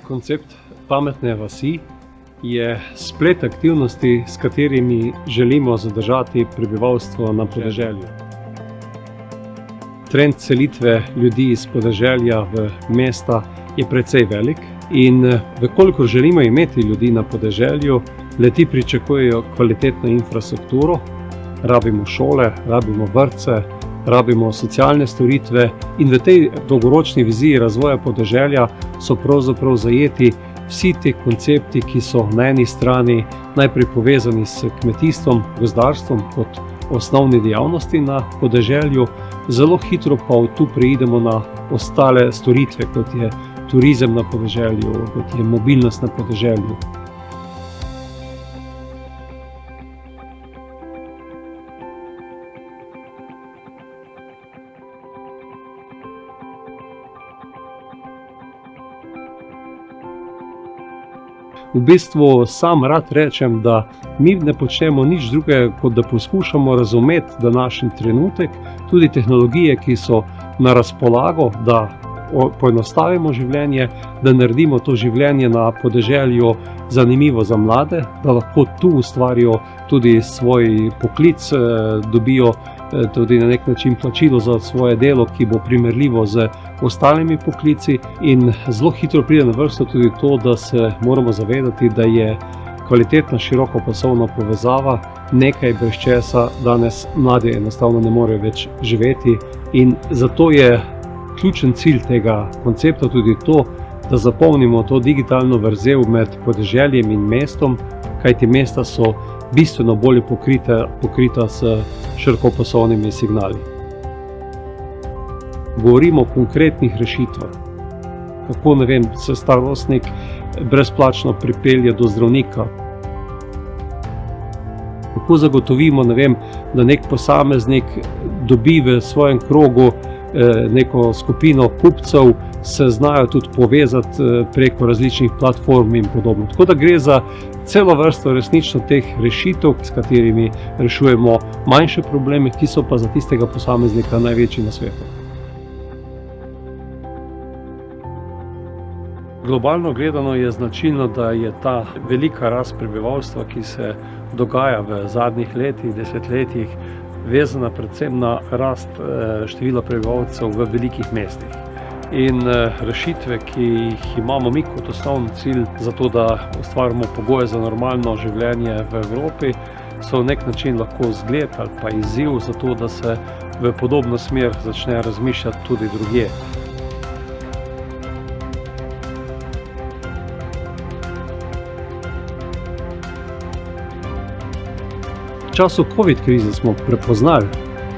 Koncept pametne vasi je splet aktivnosti, s katerimi želimo zadržati prebivalstvo na podeželju. Trend selitve ljudi iz podeželja v mesta je precej velik in kolikor želimo imeti ljudi na podeželju, le-ti pričakujejo kvalitetno infrastrukturo, rabimo šole, rabimo vrtce, rabimo socialne storitve in v tej dolgoročni viziji razvoja podeželja so pravzaprav zajeti vsi ti koncepti, ki so na eni strani najprej povezani s kmetijstvom, gozdarstvom kot osnovni dejavnosti na podeželju, zelo hitro pa tu preidemo na ostale storitve, kot je turizem na podeželju, kot je mobilnost na podeželju. V bistvu sam rad rečem, da mi ne počnemo nič drugega, kot da poskušamo razumeti današnji trenutek, tudi tehnologije, ki so na razpolago, da poenostavimo življenje, da naredimo to življenje na podeželju zanimivo za mlade, da lahko tu ustvarijo tudi svoj poklic, dobijo tudi na nek način plačilo za svoje delo, ki bo primerljivo z ostalimi poklici, in zelo hitro pride na vrsto tudi to, da se moramo zavedati, da je kvalitetna širokopasovna povezava nekaj, brez česa danes mladi enostavno ne morejo več živeti, in zato je ključen cilj tega koncepta tudi to, da zapolnimo to digitalno vrzel med podeželjem in mestom, kajti mesta so bistveno bolje pokrita s širokopasovnimi signali. Govorimo o konkretnih rešitvah. Kako, se starostnik brezplačno pripelje do zdravnika. Kako zagotovimo, da nek posameznik dobi v svojem krogu neko skupino kupcev, se znajo tudi povezati preko različnih platform in podobno. Tako da gre za celo vrsto resnično teh rešitev, s katerimi rešujemo manjše probleme, ki so pa za tistega posameznika največji na svetu. Globalno gledano je značilno, da je ta velika rast prebivalstva, ki se dogaja v zadnjih letih, desetletjih, vezana predvsem na rast števila prebivalcev v velikih mestih. In rešitve, ki jih imamo mi kot osnovni cilj za to, da ustvarimo pogoje za normalno življenje v Evropi, so na nek način lahko zgled ali pa izziv za to, da se v podobno smer začne razmišljati tudi drugje. V času COVID krize smo prepoznali,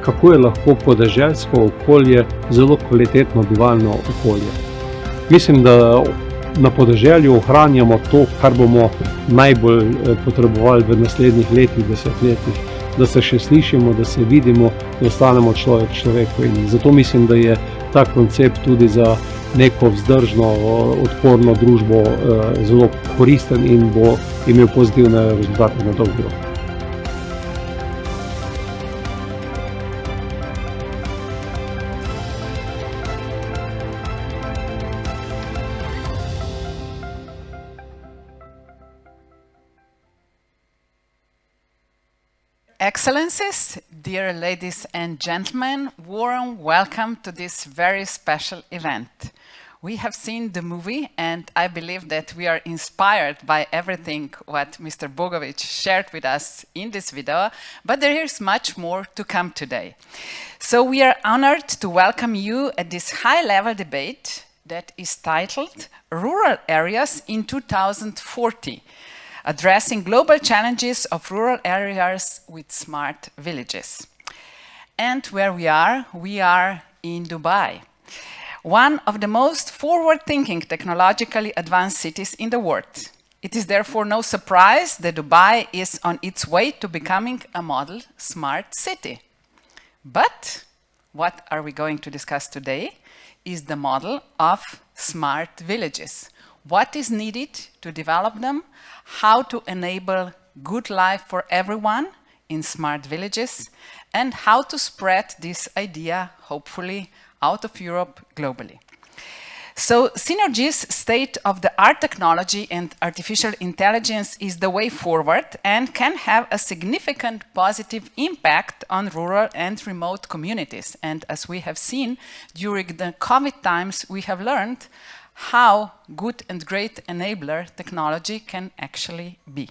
kako je lahko podeželsko okolje zelo kvalitetno bivalno okolje. Mislim, da na podeželju ohranjamo to, kar bomo najbolj potrebovali v naslednjih letih, desetletjih, da se še slišimo, da se vidimo, da ostanemo človek človeku. In zato mislim, da je ta koncept tudi za neko vzdržno, odporno družbo zelo koristen in bo imel pozitivne rezultate na dolgi rok. Excellencies, dear ladies and gentlemen, warm welcome to this very special event. We have seen the movie and I believe that we are inspired by everything what Mr. Bogovič shared with us in this video, but there is much more to come today. So we are honored to welcome you at this high-level debate that is titled Rural Areas in 2040. Addressing global challenges of rural areas with smart villages. And where we are in Dubai, one of the most forward-thinking, technologically advanced cities in the world. It is therefore no surprise that Dubai is on its way to becoming a model smart city. But what are we going to discuss today is the model of smart villages. What is needed to develop them, how to enable good life for everyone in smart villages, and how to spread this idea, hopefully, out of Europe globally. So Synergy's state-of-the-art technology and artificial intelligence is the way forward and can have a significant positive impact on rural and remote communities. And as we have seen during the COVID times, we have learned how good and great enabler technology can actually be.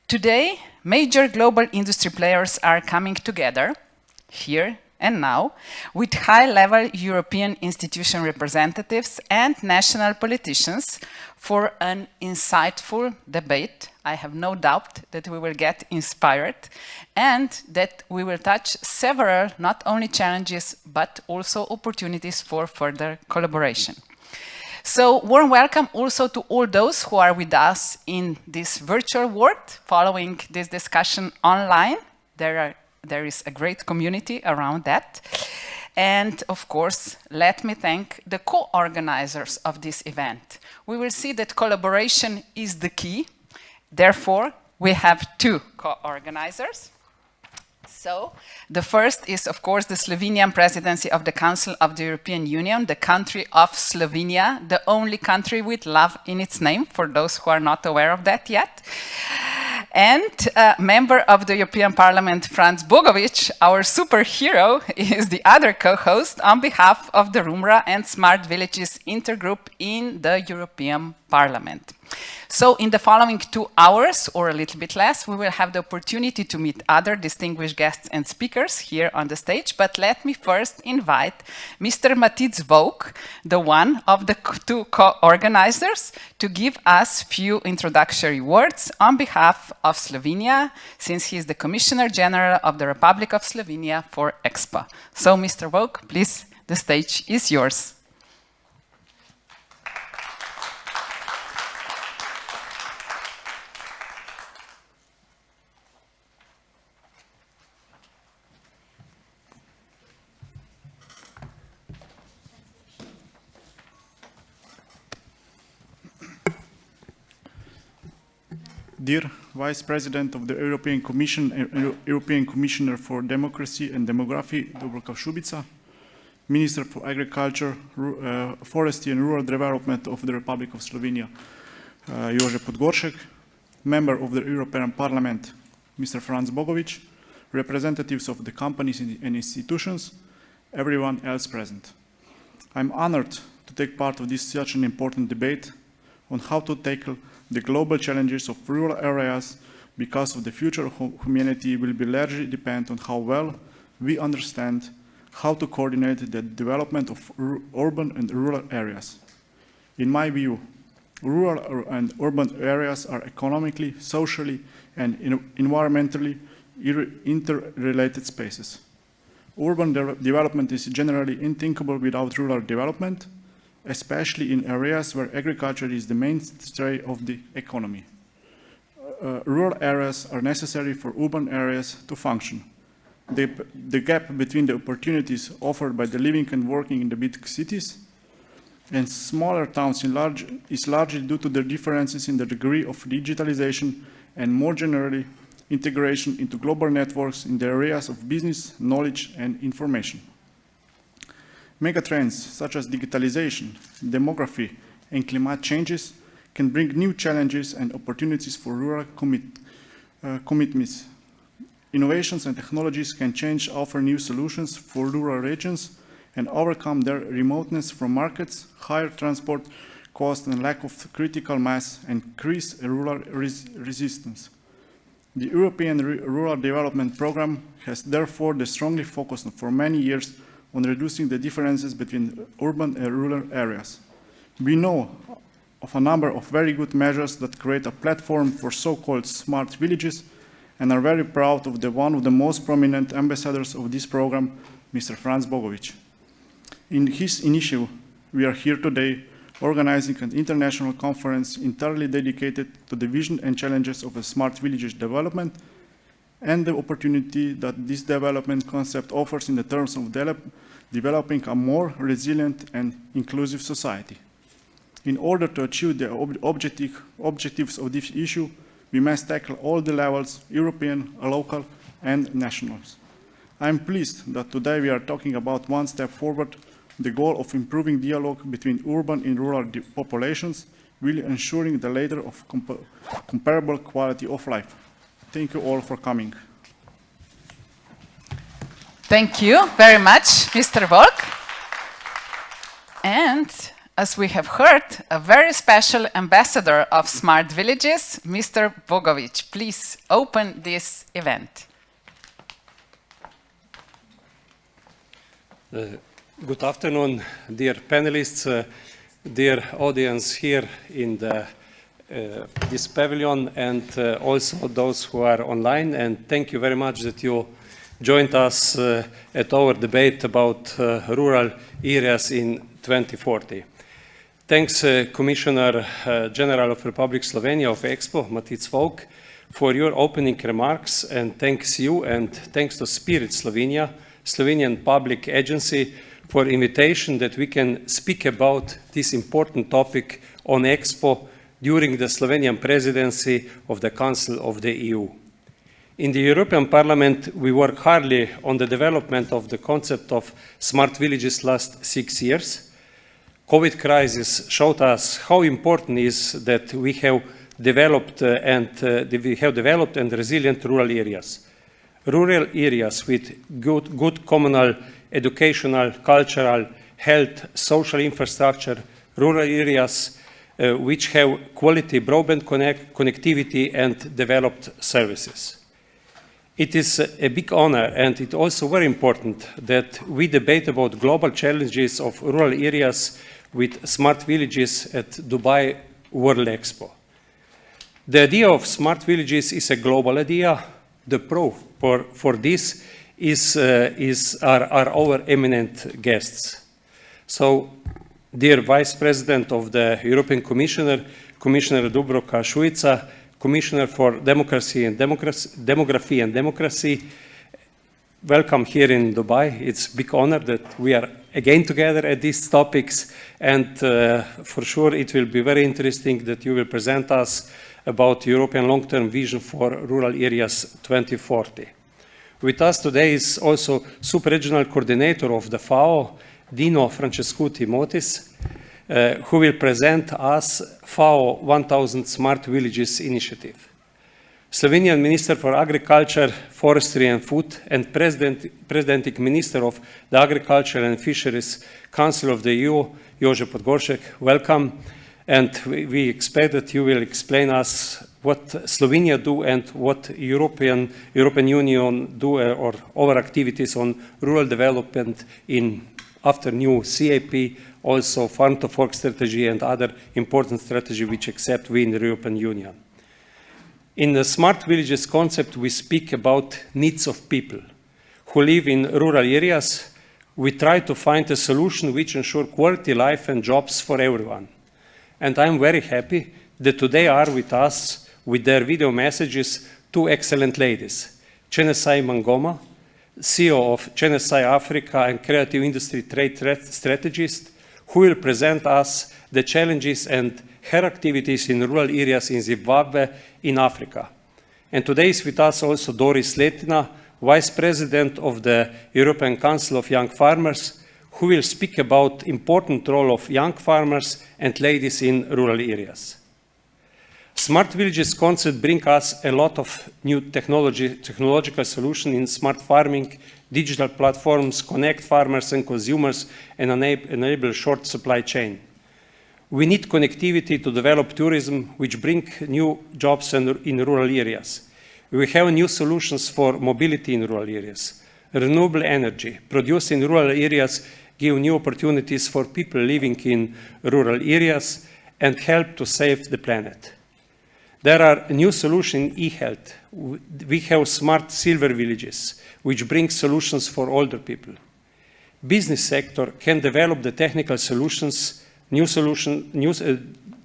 Today, major global industry players are coming together here and now, with high-level European institution representatives and national politicians for an insightful debate. I have no doubt that we will get inspired and that we will touch several, not only challenges, but also opportunities for further collaboration. So warm welcome also to all those who are with us in this virtual world following this discussion online. There is a great community around that. And of course, let me thank the co-organizers of this event. We will see that collaboration is the key. Therefore, we have two co-organizers. So, the first is, of course, the Slovenian presidency of the Council of the European Union, the country of Slovenia, the only country with love in its name, for those who are not aware of that yet. And member of the European Parliament, Franc Bogovič, our superhero, is the other co-host on behalf of the Rumra and Smart Villages Intergroup in the European Parliament. So in the following 2 hours, or a little bit less, we will have the opportunity to meet other distinguished guests and speakers here on the stage. But let me first invite Mr. Matic Vovk, the one of the two co-organizers, to give us few introductory words on behalf of Slovenia, since he is the Commissioner General of the Republic of Slovenia for Expo. So, Mr. Vovk, please, the stage is yours. Dear Vice President of the European Commission and European Commissioner for Democracy and Demography, Dubravka Šuica, Minister for Agriculture, Forestry and Rural Development of the Republic of Slovenia, Jože Podgoršek, Member of the European Parliament, Mr. Franc Bogovič, representatives of the companies and institutions, everyone else present. I'm honored to take part of this such an important debate on how to tackle the global challenges of rural areas, because of the future of humanity will be largely depend on how well we understand how to coordinate the development of urban and rural areas. In my view, rural and urban areas are economically, socially, and environmentally interrelated spaces. Urban development is generally unthinkable without rural development, especially in areas where agriculture is the mainstay of the economy. Rural areas are necessary for urban areas to function. The gap between the opportunities offered by the living and working in the big cities and smaller towns is largely due to the differences in the degree of digitalization and more generally integration into global networks in the areas of business, knowledge, and information. Megatrends such as digitalization, demography, and climate changes can bring new challenges and opportunities for rural commitments. Innovations and technologies can offer new solutions for rural regions and overcome their remoteness from markets, higher transport costs, and lack of critical mass, and increase rural resistance. The European Rural Development Programme has therefore strongly focused for many years on reducing the differences between urban and rural areas. We know of a number of very good measures that create a platform for so-called smart villages, and are very proud of one of the most prominent ambassadors of this program, Mr. Franc Bogovič. In his initiative, we are here today organizing an international conference entirely dedicated to the vision and challenges of a smart villages development and the opportunity that this development concept offers in the terms of developing a more resilient and inclusive society. In order to achieve the objectives of this issue, we must tackle all the levels, European, local, and national. I am pleased that today we are talking about one step forward the goal of improving dialogue between urban and rural populations, while ensuring the latter of comparable quality of life. Thank you all for coming. Thank you very much, Mr. Volk. And as we have heard, a very special ambassador of Smart Villages, Mr. Bogovič. Please open this event. Good afternoon, dear panelists, dear audience here in this pavilion, and also those who are online. And thank you very much that you joined us at our debate about rural areas in 2040. Thanks, Commissioner General of Republic Slovenia of Expo, Matic Volk, for your opening remarks, and thanks you and thanks to Spirit Slovenia, Slovenian public agency, for invitation that we can speak about this important topic on Expo during the Slovenian presidency of the Council of the EU. In the European Parliament, we work hard on the development of the concept of smart villages last 6 years. COVID crisis showed us how important it is that we have developed and resilient rural areas. Rural areas with good communal, educational, cultural, health, social infrastructure, rural areas which have quality broadband connectivity and developed services. It is a big honor, and it's also very important that we debate about global challenges of rural areas with smart villages at Dubai World Expo. The idea of smart villages is a global idea. The proof for this are our eminent guests. So, dear Vice President of the European Commissioner, Commissioner Dubravka Šuica, Commissioner for Democracy and Democracy, welcome here in Dubai. It's a big honor that we are again together at these topics, and for sure it will be very interesting that you will present us about European long-term vision for rural areas 2040. With us today is also Super-Regional Coordinator of the FAO, Dino Francescuti Motis, who will present us FAO 1000 Smart Villages Initiative. Slovenian Minister for Agriculture, Forestry and Food, and Presiding Minister of the Agriculture and Fisheries Council of the EU, Jože Podgoršek, welcome. And we expect that you will explain us what Slovenia do and what European Union do or our activities on rural development after new CAP, also farm to fork strategy and other important strategy which accept we in the European Union. In the Smart Villages concept, we speak about needs of people who live in rural areas. We try to find a solution which ensure quality life and jobs for everyone. And I'm very happy that today are with us, with their video messages, two excellent ladies. Chenesai Mangoma, CEO of Chenesai Africa and Creative Industry Trade Strategist, who will present us the challenges and her activities in rural areas in Zimbabwe, in Africa. And today is with us also Doris Letina, Vice President of the European Council of Young Farmers, who will speak about important role of young farmers and ladies in rural areas. Smart Villages concept brings us a lot of new technological solutions in smart farming, digital platforms, connect farmers and consumers, and enable short supply chain. We need connectivity to develop tourism, which bring new jobs in rural areas. We have new solutions for mobility in rural areas. Renewable energy produced in rural areas give new opportunities for people living in rural areas and help to save the planet. There are new solutions in e-health. We have smart silver villages, which bring solutions for older people. Business sector can develop the technical solutions,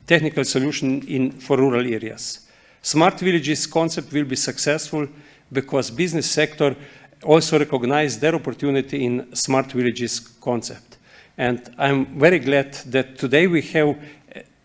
technical solution for rural areas. Smart villages concept will be successful because business sector also recognize their opportunity in smart villages concept. And I'm very glad that today we have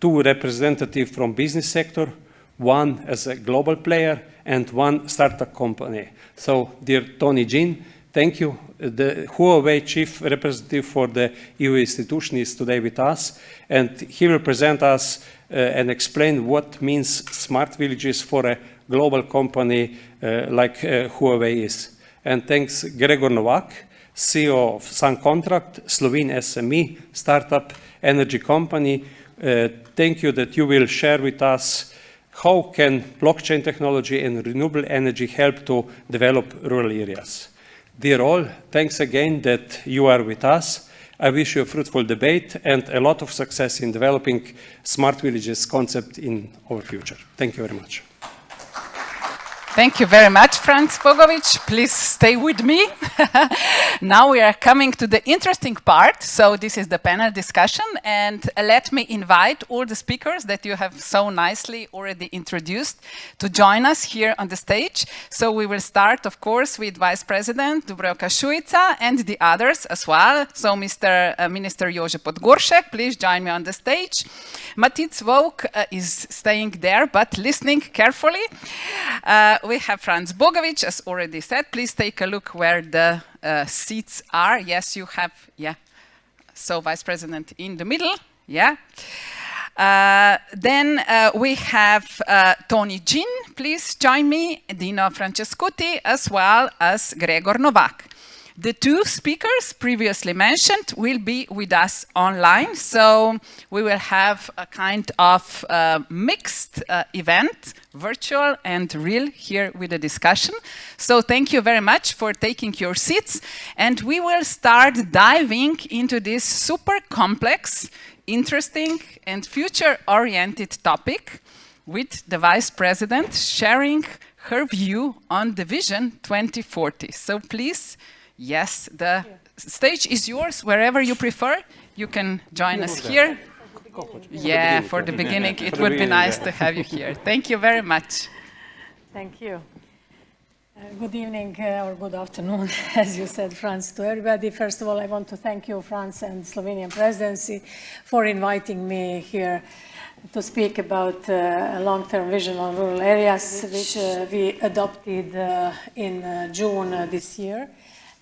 two representatives from business sector, one as a global player and one startup company. So, dear Tony Jean, thank you. The Huawei chief representative for the EU institution is today with us, and he will present us and explain what means smart villages for a global company like Huawei is. And thanks Gregor Novak, CEO of Sun Contract, Slovene SME, startup energy company. Thank you that you will share with us how can blockchain technology and renewable energy help to develop rural areas. Dear all, thanks again that you are with us. I wish you a fruitful debate and a lot of success in developing smart villages concept in our future. Thank you very much. Thank you very much, Franc Bogovič. Please stay with me. Now we are coming to the interesting part. So this is the panel discussion, and let me invite all the speakers that you have so nicely already introduced to join us here on the stage. So we will start, of course, with Vice President Dubravka Šuica and the others as well. So Mr. Minister Jože Podgoršek, please join me on the stage. Matic Vovk is staying there, but listening carefully. We have Franc Bogovič, as already said. Please take a look where the seats are. Yes, you have, yeah. So Vice President in the middle, yeah. Then we have Tony Gin, please join me, Dino Francescuti, as well as Gregor Novak. The two speakers previously mentioned will be with us online, so we will have a kind of mixed event, virtual and real, here with the discussion. So thank you very much for taking your seats, and we will start diving into this super complex, interesting and future-oriented topic with the Vice President sharing her view on the Vision 2040. So please, yes, the stage is yours, wherever you prefer. You can join us here. Yeah, for the beginning, it would be nice to have you here. Thank you very much. Thank you. Good evening or good afternoon, as you said, Franc, to everybody. First of all, I want to thank you, Franc, and Slovenian presidency for inviting me here to speak about a long-term vision on rural areas, which we adopted in June this year.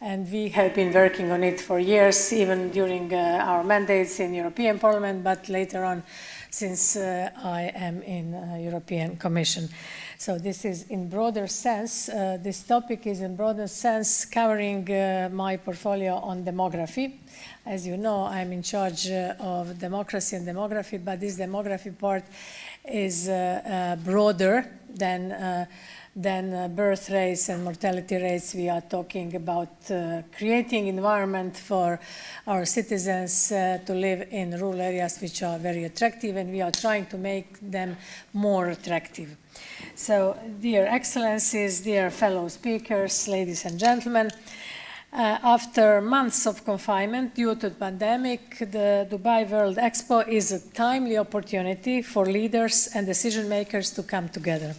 And we have been working on it for years, even during our mandates in European Parliament, but later on, since I am in European Commission. So this is in broader sense, this topic is in broader sense covering my portfolio on demography. As you know, I'm in charge of democracy and demography, but this demography part is broader than birth rates and mortality rates. We are talking about creating environment for our citizens to live in rural areas which are very attractive, and we are trying to make them more attractive. So, dear Excellencies, dear fellow speakers, ladies and gentlemen, after months of confinement due to the pandemic, the Dubai World Expo is a timely opportunity for leaders and decision makers to come together.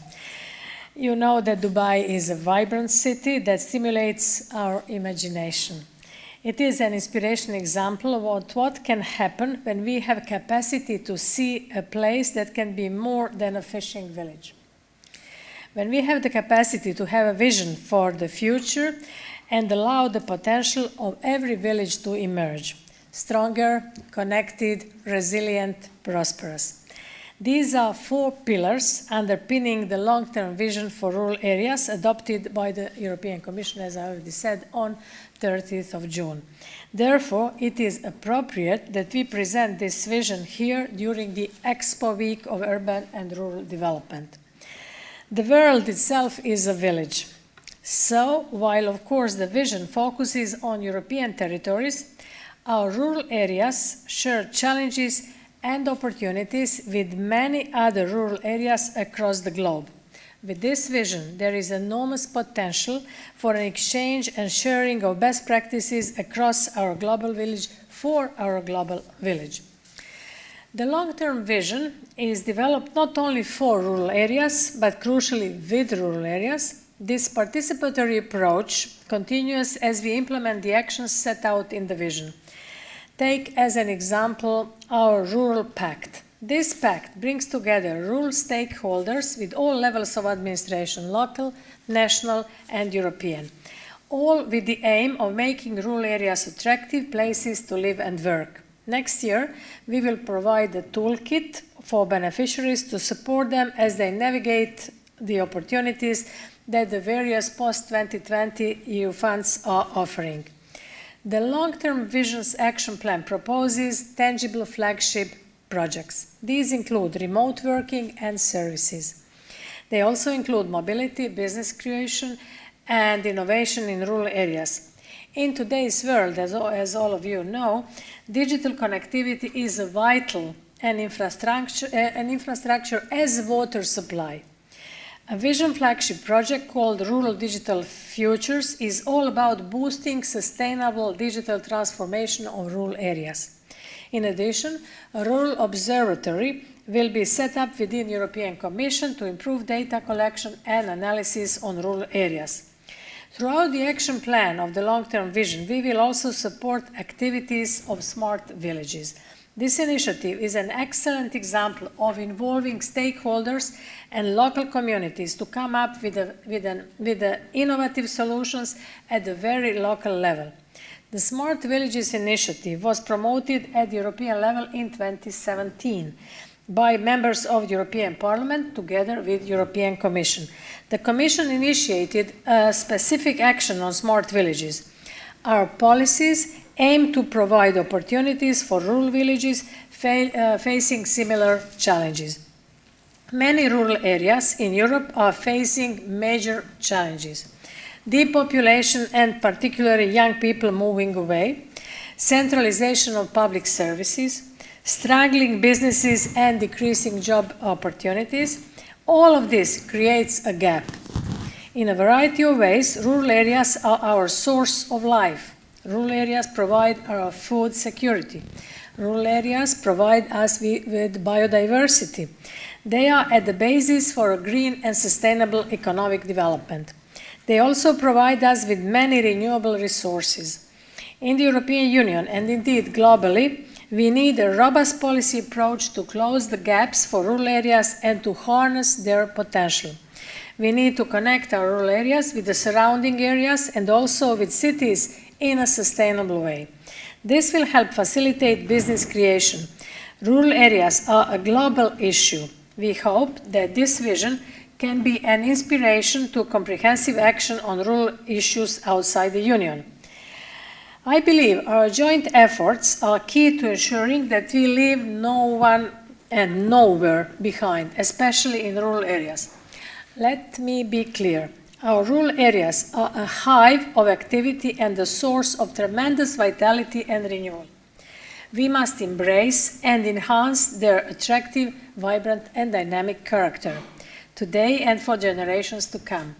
You know that Dubai is a vibrant city that stimulates our imagination. It is an inspirational example of what can happen when we have capacity to see a place that can be more than a fishing village. When we have the capacity to have a vision for the future and allow the potential of every village to emerge, stronger, connected, resilient, prosperous. These are four pillars underpinning the long-term vision for rural areas adopted by the European Commission, as I already said, on 30th of June. Therefore, it is appropriate that we present this vision here during the Expo Week of Urban and Rural Development. The world itself is a village. So, while of course the vision focuses on European territories, our rural areas share challenges and opportunities with many other rural areas across the globe. With this vision, there is enormous potential for an exchange and sharing of best practices across our global village for our global village. The long-term vision is developed not only for rural areas, but crucially with rural areas. This participatory approach continues as we implement the actions set out in the vision. Take as an example our Rural Pact. This pact brings together rural stakeholders with all levels of administration, local, national and European. all with the aim of making rural areas attractive places to live and work. Next year, we will provide a toolkit for beneficiaries to support them as they navigate the opportunities that the various post-2020 EU funds are offering. The Long-Term Visions Action Plan proposes tangible flagship projects. These include remote working and services. They also include mobility, business creation, and innovation in rural areas. In today's world, as all of you know, digital connectivity is vital an infrastructure as water supply. A vision flagship project called Rural Digital Futures is all about boosting sustainable digital transformation of rural areas. In addition, a rural observatory will be set up within the European Commission to improve data collection and analysis on rural areas. Throughout the action plan of the long-term vision, we will also support activities of smart villages. This initiative is an excellent example of involving stakeholders and local communities to come up with innovative solutions at the very local level. The Smart Villages initiative was promoted at the European level in 2017 by members of the European Parliament together with the European Commission. The Commission initiated a specific action on smart villages. Our policies aim to provide opportunities for rural villages facing similar challenges. Many rural areas in Europe are facing major challenges. Depopulation and particularly young people moving away, centralization of public services, struggling businesses and decreasing job opportunities, all of this creates a gap. In a variety of ways, rural areas are our source of life. Rural areas provide our food security. Rural areas provide us with biodiversity. They are at the basis for a green and sustainable economic development. They also provide us with many renewable resources. In the European Union, and indeed globally, we need a robust policy approach to close the gaps for rural areas and to harness their potential. We need to connect our rural areas with the surrounding areas and also with cities in a sustainable way. This will help facilitate business creation. Rural areas are a global issue. We hope that this vision can be an inspiration to comprehensive action on rural issues outside the Union. I believe our joint efforts are key to ensuring that we leave no one and nowhere behind, especially in rural areas. Let me be clear. Our rural areas are a hive of activity and a source of tremendous vitality and renewal. We must embrace and enhance their attractive, vibrant, and dynamic character, today and for generations to come.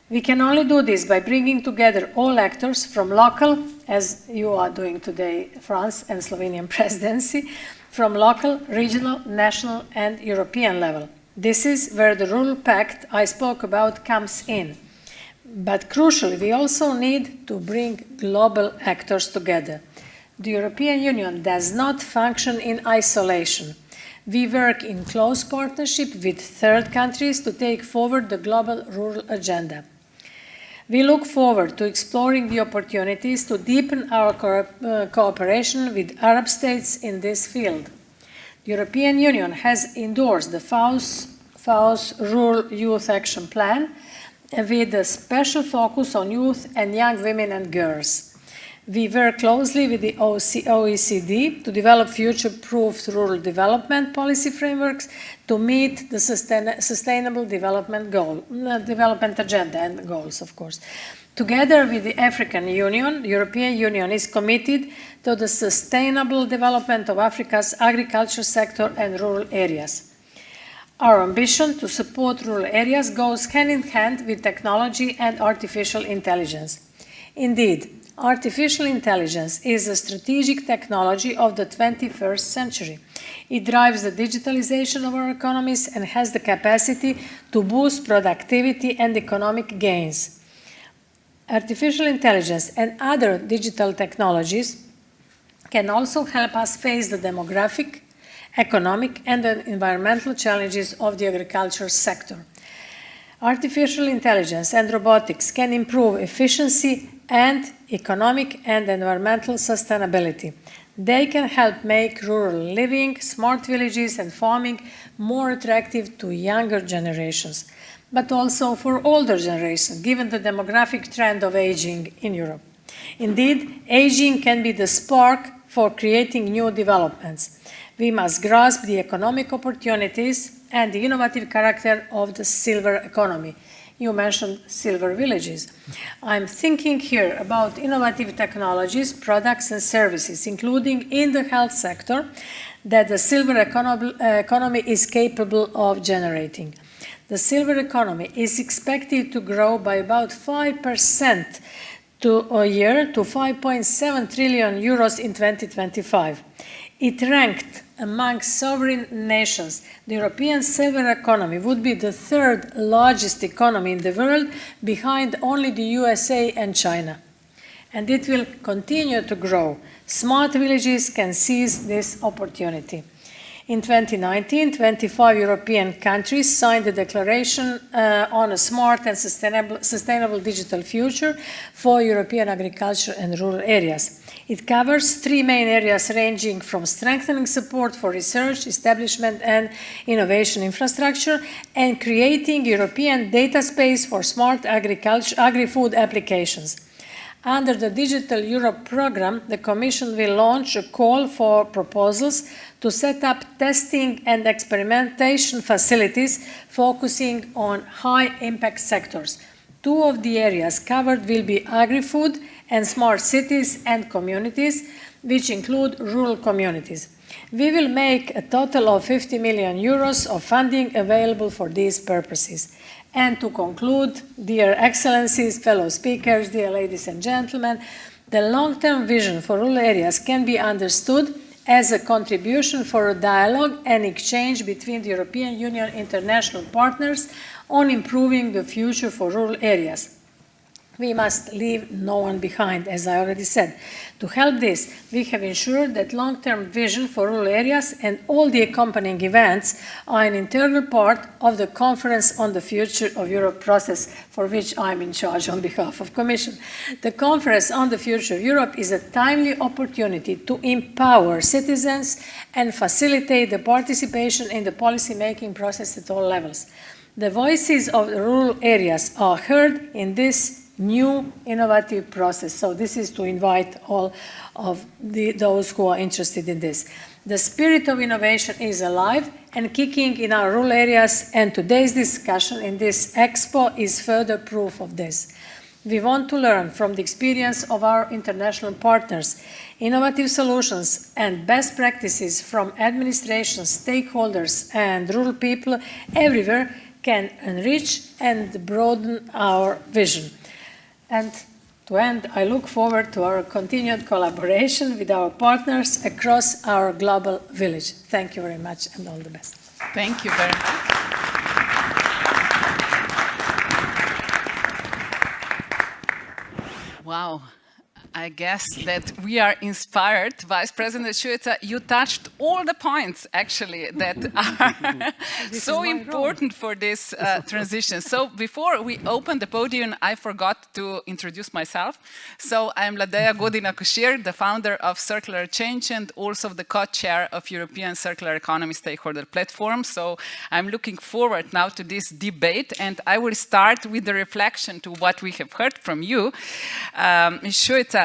We can only do this by bringing together all actors from local, as you are doing today, France and Slovenian presidency, from local, regional, national, and European level. This is where the Rural Pact I spoke about comes in. But crucially, we also need to bring global actors together. The European Union does not function in isolation. We work in close partnership with third countries to take forward the global rural agenda. We look forward to exploring the opportunities to deepen our cooperation with Arab states in this field. The European Union has endorsed the FAO's Rural Youth Action Plan with a special focus on youth and young women and girls. We work closely with the OECD to develop future-proof rural development policy frameworks to meet the sustainable development agenda and goals, of course. Together with the African Union, the European Union is committed to the sustainable development of Africa's agriculture sector and rural areas. Our ambition to support rural areas goes hand in hand with technology and artificial intelligence. Indeed, artificial intelligence is a strategic technology of the 21st century. It drives the digitalization of our economies and has the capacity to boost productivity and economic gains. Artificial intelligence and other digital technologies can also help us face the demographic, economic, and the environmental challenges of the agriculture sector. Artificial intelligence and robotics can improve efficiency and economic and environmental sustainability. They can help make rural living, smart villages, and farming more attractive to younger generations, but also for older generations, given the demographic trend of aging in Europe. Indeed, aging can be the spark for creating new developments. We must grasp the economic opportunities and the innovative character of the silver economy. You mentioned silver villages. I'm thinking here about innovative technologies, products, and services, including in the health sector, that the silver economy is capable of generating. The silver economy is expected to grow by about 5% a year to 5.7 trillion euros in 2025. It ranked among sovereign nations. The European silver economy would be the third largest economy in the world, behind only the USA and China. And it will continue to grow. Smart villages can seize this opportunity. In 2019, 25 European countries signed the Declaration on a Smart and Sustainable Digital Future for European Agriculture and Rural Areas. It covers three main areas, ranging from strengthening support for research, establishment, and innovation infrastructure, and creating European data space for smart agri-food applications. Under the Digital Europe program, the Commission will launch a call for proposals to set up testing and experimentation facilities focusing on high-impact sectors. Two of the areas covered will be agri-food and smart cities and communities, which include rural communities. We will make a total of 50 million euros of funding available for these purposes. And to conclude, dear Excellencies, fellow speakers, dear ladies and gentlemen, the long-term vision for rural areas can be understood as a contribution for a dialogue and exchange between the European Union and international partners on improving the future for rural areas. We must leave no one behind, as I already said. To help this, we have ensured that long-term vision for rural areas and all the accompanying events are an integral part of the Conference on the Future of Europe process, for which I am in charge on behalf of the Commission. The Conference on the Future of Europe is a timely opportunity to empower citizens and facilitate the participation in the policy-making process at all levels. The voices of the rural areas are heard in this new innovative process. So this is to invite all of those who are interested in this. The spirit of innovation is alive and kicking in our rural areas, and today's discussion in this expo is further proof of this. We want to learn from the experience of our international partners. Innovative solutions and best practices from administrations, stakeholders, and rural people everywhere can enrich and broaden our vision. And to end, I look forward to our continued collaboration with our partners across our global village. Thank you very much and all the best. Thank you very much. Wow. I guess that we are inspired. Vice President Šuica, you touched all the points, actually, that are so important for this transition. So before we open the podium, I forgot to introduce myself. So I'm Ladeja Godina-Košir, the founder of Circular Change and also the co-chair of European Circular Economy Stakeholder Platform. So I'm looking forward now to this debate, and I will start with the reflection to what we have heard from you. Ms. Šuica,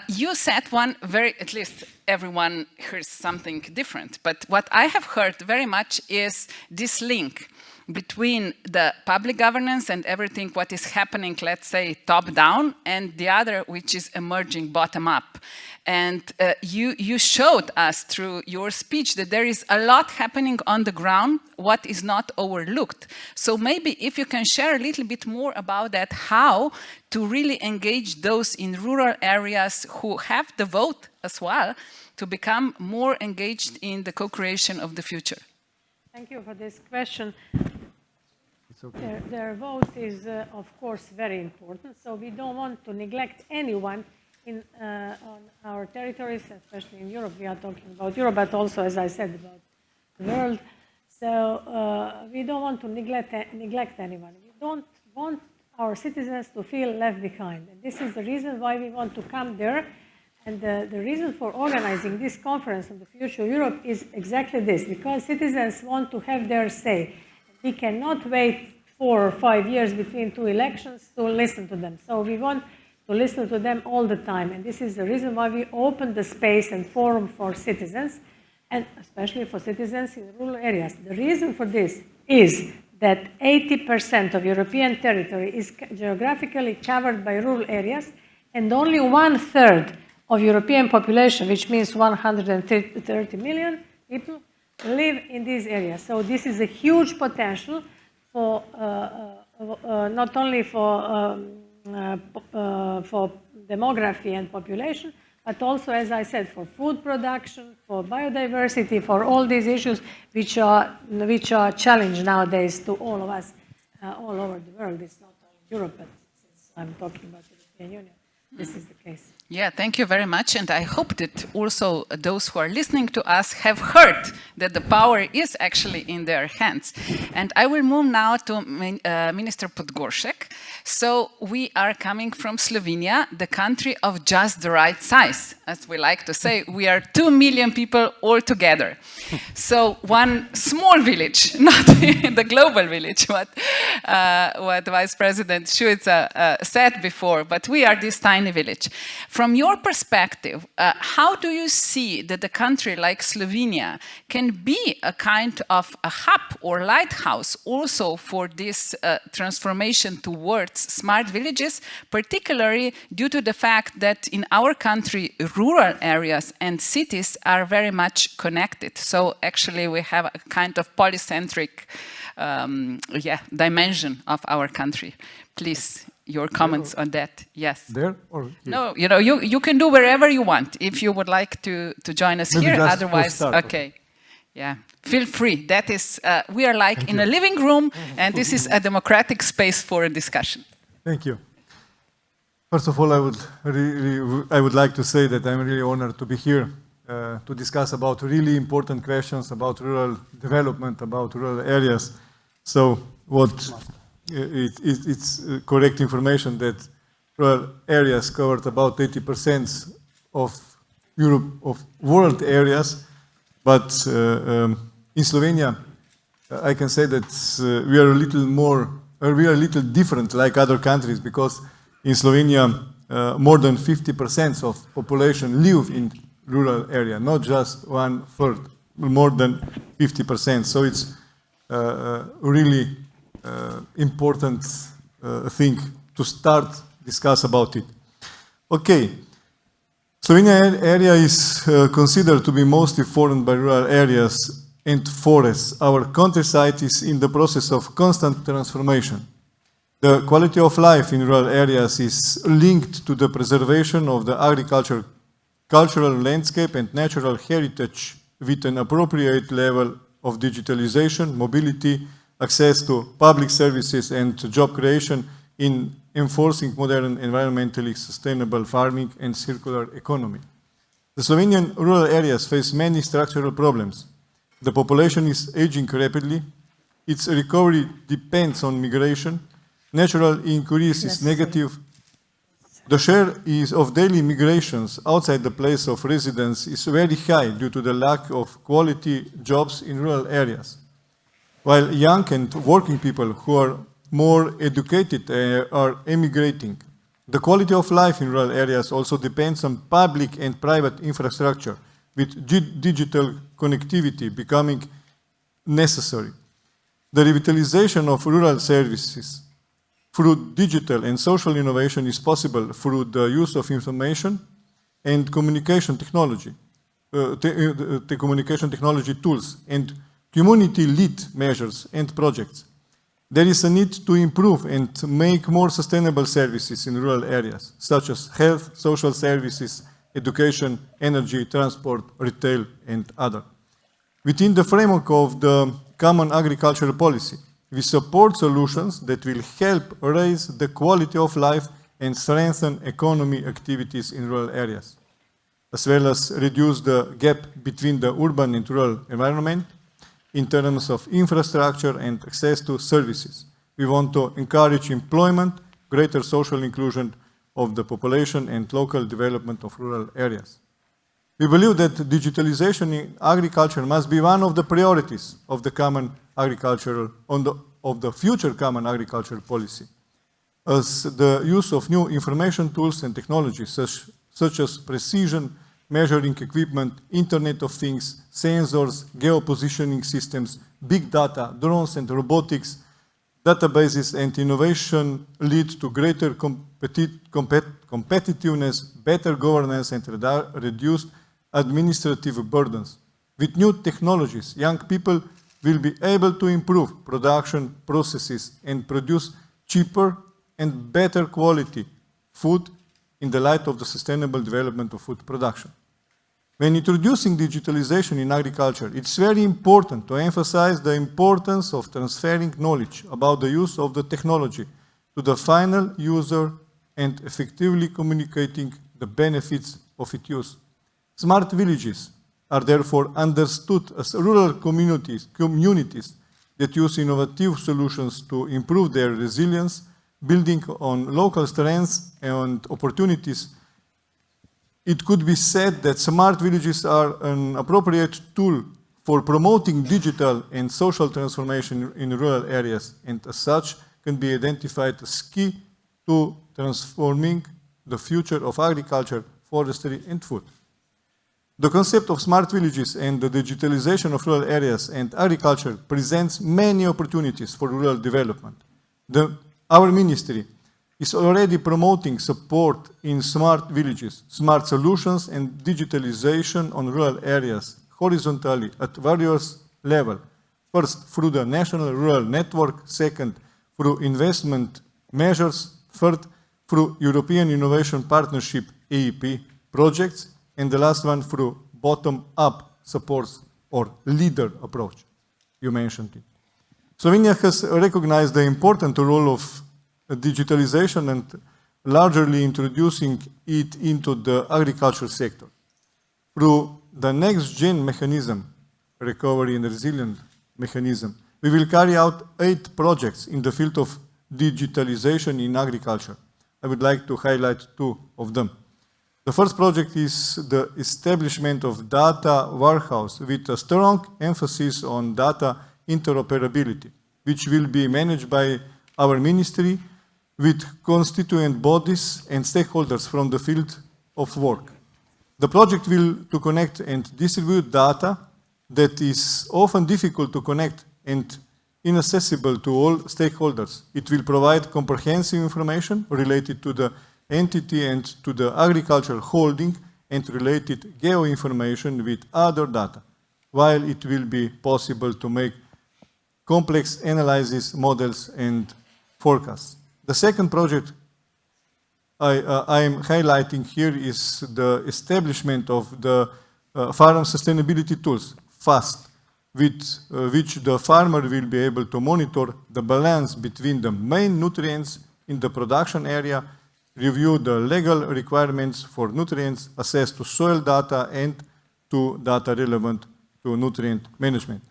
you said one very, at least everyone hears something different, but what I have heard very much is this link between the public governance and everything what is happening, let's say, top-down, and the other which is emerging bottom-up. And you showed us through your speech that there is a lot happening on the ground, what is not overlooked. So maybe if you can share a little bit more about that, how to really engage those in rural areas who have the vote as well to become more engaged in the co-creation of the future. Thank you for this question. It's okay. Their vote is, of course, very important. So we don't want to neglect anyone on our territories, especially in Europe. We are talking about Europe, but also, as I said, about the world. So we don't want to neglect anyone. We don't want our citizens to feel left behind. And this is the reason why we want to come there. And the reason for organizing this conference on the future of Europe is exactly this, because citizens want to have their say. We cannot wait 4 or 5 years between 2 elections to listen to them. So we want to listen to them all the time. And this is the reason why we open the space and forum for citizens, and especially for citizens in rural areas. The reason for this is that 80% of European territory is geographically covered by rural areas, and only 1/3 of European population, which means 130 million people, live in these areas. So this is a huge potential for not only for demography and population, but also, as I said, for food production, for biodiversity, for all these issues which are challenged nowadays to all of us all over the world. It's not only Europe, but since I'm talking about the European Union, this is the case. Yeah, thank you very much. And I hope that also those who are listening to us have heard that the power is actually in their hands. And I will move now to Minister Podgoršek. So we are coming from Slovenia, the country of just the right size. As we like to say, we are 2 million people all together. So one small village, not the global village, what Vice President Šuica said before, but we are this tiny village. From your perspective, how do you see that a country like Slovenia can be a kind of a hub or lighthouse also for this transformation towards smart villages, particularly due to the fact that in our country, rural areas and cities are very much connected. So actually we have a kind of polycentric dimension of our country. Please. Your comments on that, yes. There or here? No, you can do wherever you want. If you would like to join us Maybe here, just otherwise, start. okay. Yeah, feel free. That is, we are like in a living room, and this is a democratic space for a discussion. Thank you. First of all, I would like to say that I'm really honored to be here to discuss about really important questions about rural development, about rural areas. So it's correct information that rural areas covered about 80% of Europe, of world areas, but in Slovenia, I can say that we are a little different like other countries, because in Slovenia, more than 50% of population live in rural area, not just 1/3, more than 50%. So it's really important thing to start discuss about it. Okay, Slovenia area is considered to be mostly formed by rural areas and forests. Our countryside is in the process of constant transformation. The quality of life in rural areas is linked to the preservation of the cultural landscape and natural heritage with an appropriate level of digitalization, mobility, access to public services and job creation in enforcing modern environmentally sustainable farming and circular economy. The Slovenian rural areas face many structural problems. The population is aging rapidly. Its recovery depends on migration. Natural increase is negative. The share of daily migrations outside the place of residence is very high due to the lack of quality jobs in rural areas. While young and working people who are more educated are emigrating. The quality of life in rural areas also depends on public and private infrastructure, with digital connectivity becoming necessary. The revitalization of rural services through digital and social innovation is possible through the use of information and communication technology, the communication technology tools, and community-led measures and projects. There is a need to improve and make more sustainable services in rural areas, such as health, social services, education, energy, transport, retail, and other. Within the framework of the Common Agricultural Policy, we support solutions that will help raise the quality of life and strengthen economy activities in rural areas, as well as reduce the gap between the urban and rural environment in terms of infrastructure and access to services. We want to encourage employment, greater social inclusion of the population, and local development of rural areas. We believe that digitalization in agriculture must be one of the priorities of the common agricultural, of the future common agricultural policy, as the use of new information tools and technologies such as precision measuring equipment, Internet of Things, sensors, geopositioning systems, big data, drones and robotics, databases and innovation lead to greater competitiveness, better governance and reduced administrative burdens. With new technologies, young people will be able to improve production processes and produce cheaper and better quality food in the light of the sustainable development of food production. When introducing digitalization in agriculture, it's very important to emphasize the importance of transferring knowledge about the use of the technology to the final user and effectively communicating the benefits of its use. Smart villages are therefore understood as rural communities that use innovative solutions to improve their resilience, building on local strengths and opportunities. It could be said that smart villages are an appropriate tool for promoting digital and social transformation in rural areas, and as such can be identified as key to transforming the future of agriculture, forestry, and food. The concept of smart villages and the digitalization of rural areas and agriculture presents many opportunities for rural development. Our ministry is already promoting support in smart villages, smart solutions, and digitalization on rural areas horizontally at various levels. First, through the National Rural Network. Second, through investment measures. Third, through European Innovation Partnership, EIP, projects. And the last one, through bottom-up supports or leader approach. You mentioned it. Slovenia has recognized the important role of digitalization and largely introducing it into the agriculture sector. Through the next-gen mechanism, recovery and resilience mechanism, we will carry out 8 projects in the field of digitalization in agriculture. I would like to highlight 2 of them. The first project is the establishment of data warehouse with a strong emphasis on data interoperability, which will be managed by our ministry with constituent bodies and stakeholders from the field of work. The project will to connect and distribute data that is often difficult to connect and inaccessible to all stakeholders. It will provide comprehensive information related to the entity and to the agricultural holding and related geo-information with other data, while it will be possible to make complex analysis, models, and forecasts. The second project I am highlighting here is the establishment of the farm sustainability tools, FAST, with which the farmer will be able to monitor the balance between the main nutrients in the production area, review the legal requirements for nutrients, access to soil data, and to data relevant to nutrient management.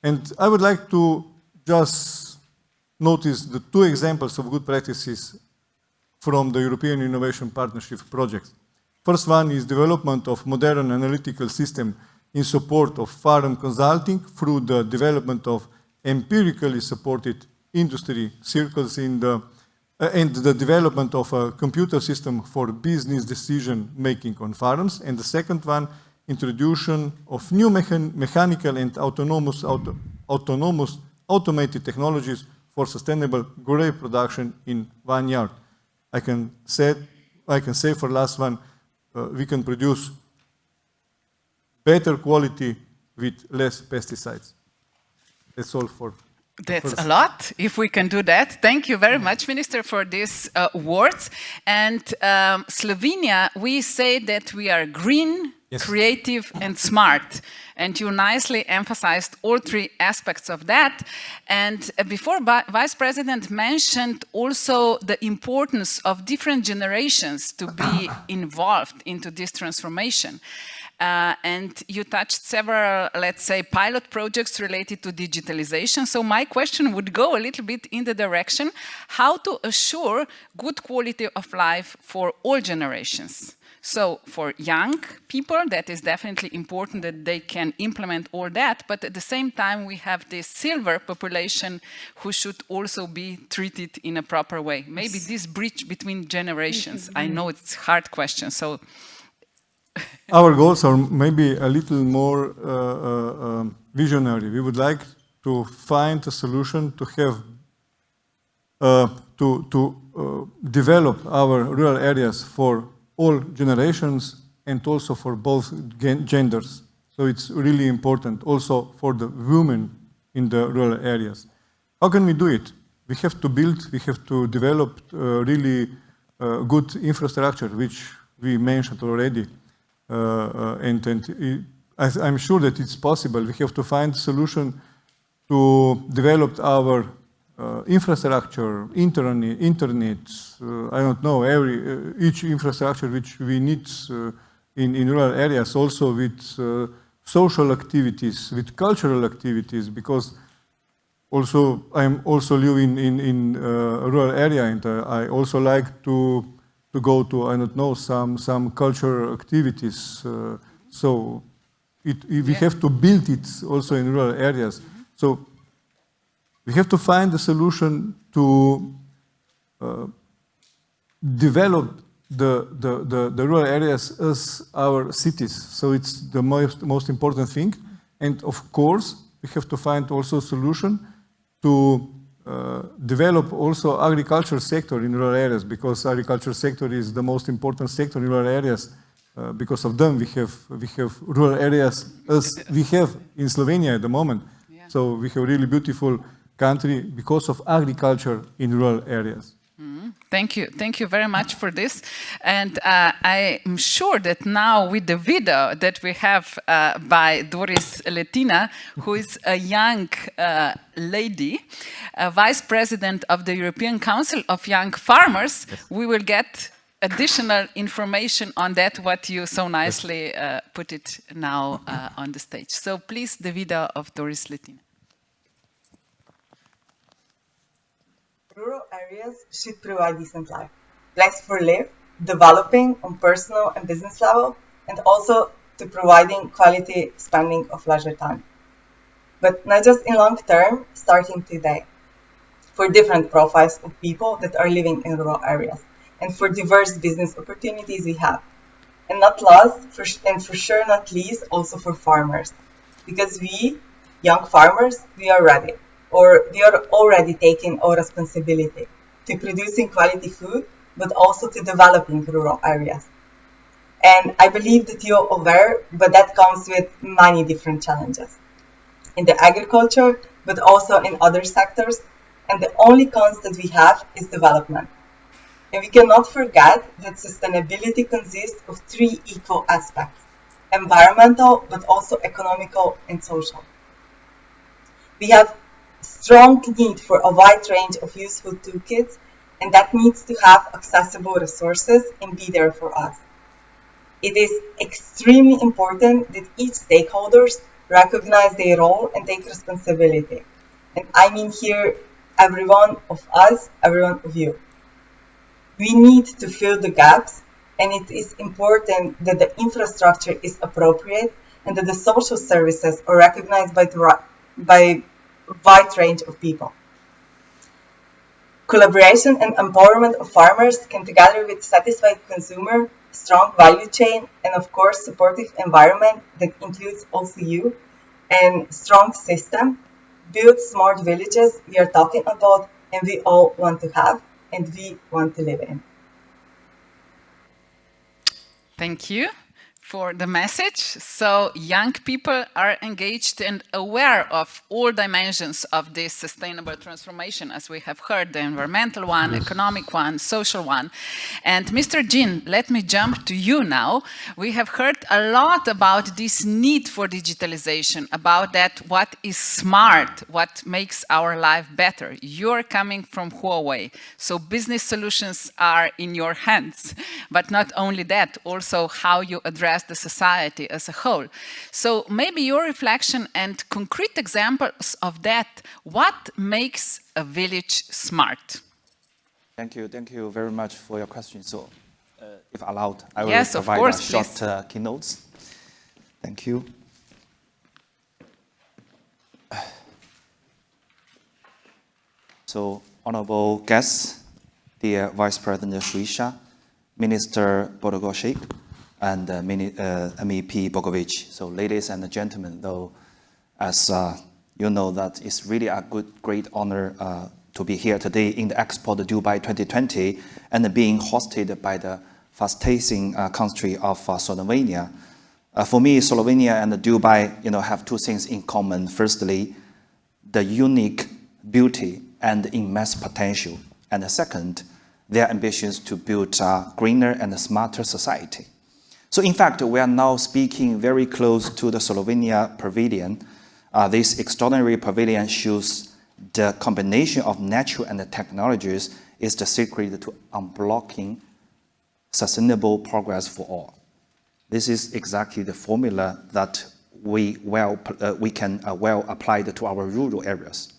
And I would like to just notice the 2 examples of good practices from the European Innovation Partnership projects. First one is development of modern analytical system in support of farm consulting through the development of empirically supported industry circles in the and the development of a computer system for business decision making on farms. And the second one, introduction of new mechanical and automated technologies for sustainable grape production in vineyard. I can say for last one, we can produce better quality with less pesticides. That's all for. That's a lot, if we can do that. Thank you very much, Minister, for these words. And Slovenia, we say that we are green, yes, creative, and smart. And you nicely emphasized all 3 aspects of that. And before, Vice President mentioned also the importance of different generations to be involved into this transformation. and you touched several, let's say, pilot projects related to digitalization. So my question would go a little bit in the direction how to assure good quality of life for all generations. So for young people, that is definitely important that they can implement all that, but at the same time we have this silver population who should also be treated in a proper way. Maybe this bridge between generations. I know it's a hard question, so... Our goals are maybe a little more visionary. We would like to find a solution to have, develop our rural areas for all generations and also for both genders. So it's really important also for the women in the rural areas. How can we do it? We have to build, we have to develop really good infrastructure, which we mentioned already. I'm sure that it's possible. We have to find a solution to develop our infrastructure, internet, I don't know, each infrastructure which we need in rural areas, also with social activities, with cultural activities, because also I'm also living in a rural area, and I also like to go to, I don't know, some cultural activities. So we have to build it also in rural areas. So we have to find a solution to develop the rural areas as our cities. So it's the most important thing. And of course, we have to find also a solution to develop also agriculture sector in rural areas, because agriculture sector is the most important sector in rural areas. Because of them, we have rural areas as we have in Slovenia at the moment. Yeah. So we have really beautiful country because of agriculture in rural areas. Mm-hmm. Thank you very much for this. And I'm sure that now with the video that we have by Doris Letina, who is a young lady, Vice President of the European Council of Young Farmers, yes, we will get additional information on that, what you so nicely put it now on the stage. So please, the video of Doris Letina. Rural areas should provide decent life, place for live, developing on personal and business level, and also to providing quality spending of leisure time. But not just in long term, starting today, for different profiles of people that are living in rural areas, and for diverse business opportunities we have. And not last, and for sure not least, also for farmers. Because we, young farmers, we are ready. Or we are already taking our responsibility to producing quality food, but also to developing rural areas. And I believe that you're aware, but that comes with many different challenges in the agriculture, but also in other sectors. And the only constant we have is development. And we cannot forget that sustainability consists of three equal aspects: environmental, but also economical and social. We have strong need for a wide range of useful toolkits, and that needs to have accessible resources and be there for us. It is extremely important that each stakeholders recognize their role and take responsibility. And I mean here, every one of us, every one of you. We need to fill the gaps, and it is important that the infrastructure is appropriate and that the social services are recognized by wide range of people. Collaboration and empowerment of farmers can, together with satisfied consumer, strong value chain, and of course supportive environment that includes also you, and strong system, build smart villages we are talking about and we all want to have and we want to live in. Thank you for the message. So young people are engaged and aware of all dimensions of this sustainable transformation, as we have heard, the environmental one, economic one, social one. And Mr. Jin, let me jump to you now. We have heard a lot about this need for digitalization, about that what is smart, what makes our life better. You're coming from Huawei, so business solutions are in your hands. But not only that, also how you address as the society as a whole. So maybe your reflection and concrete examples of that, what makes a village smart? Thank you very much for your question. So, if allowed, I will Yes, of provide course, a short please. keynotes. Thank you. So, honorable guests, dear Vice President Suisha, Minister Bogovič, and MEP Bogovič. So, ladies and gentlemen, though, as you know, that it's really a great honor to be here today in the Expo Dubai 2020 and being hosted by the fast-pacing country of Slovenia. For me, Slovenia and Dubai, have two things in common. Firstly, the unique beauty and immense potential, and the second, their ambitions to build a greener and a smarter society. So, in fact, we are now speaking very close to the Slovenia Pavilion. This extraordinary pavilion shows the combination of nature and the technologies is the secret to unblocking sustainable progress for all. This is exactly the formula that we can well apply to our rural areas.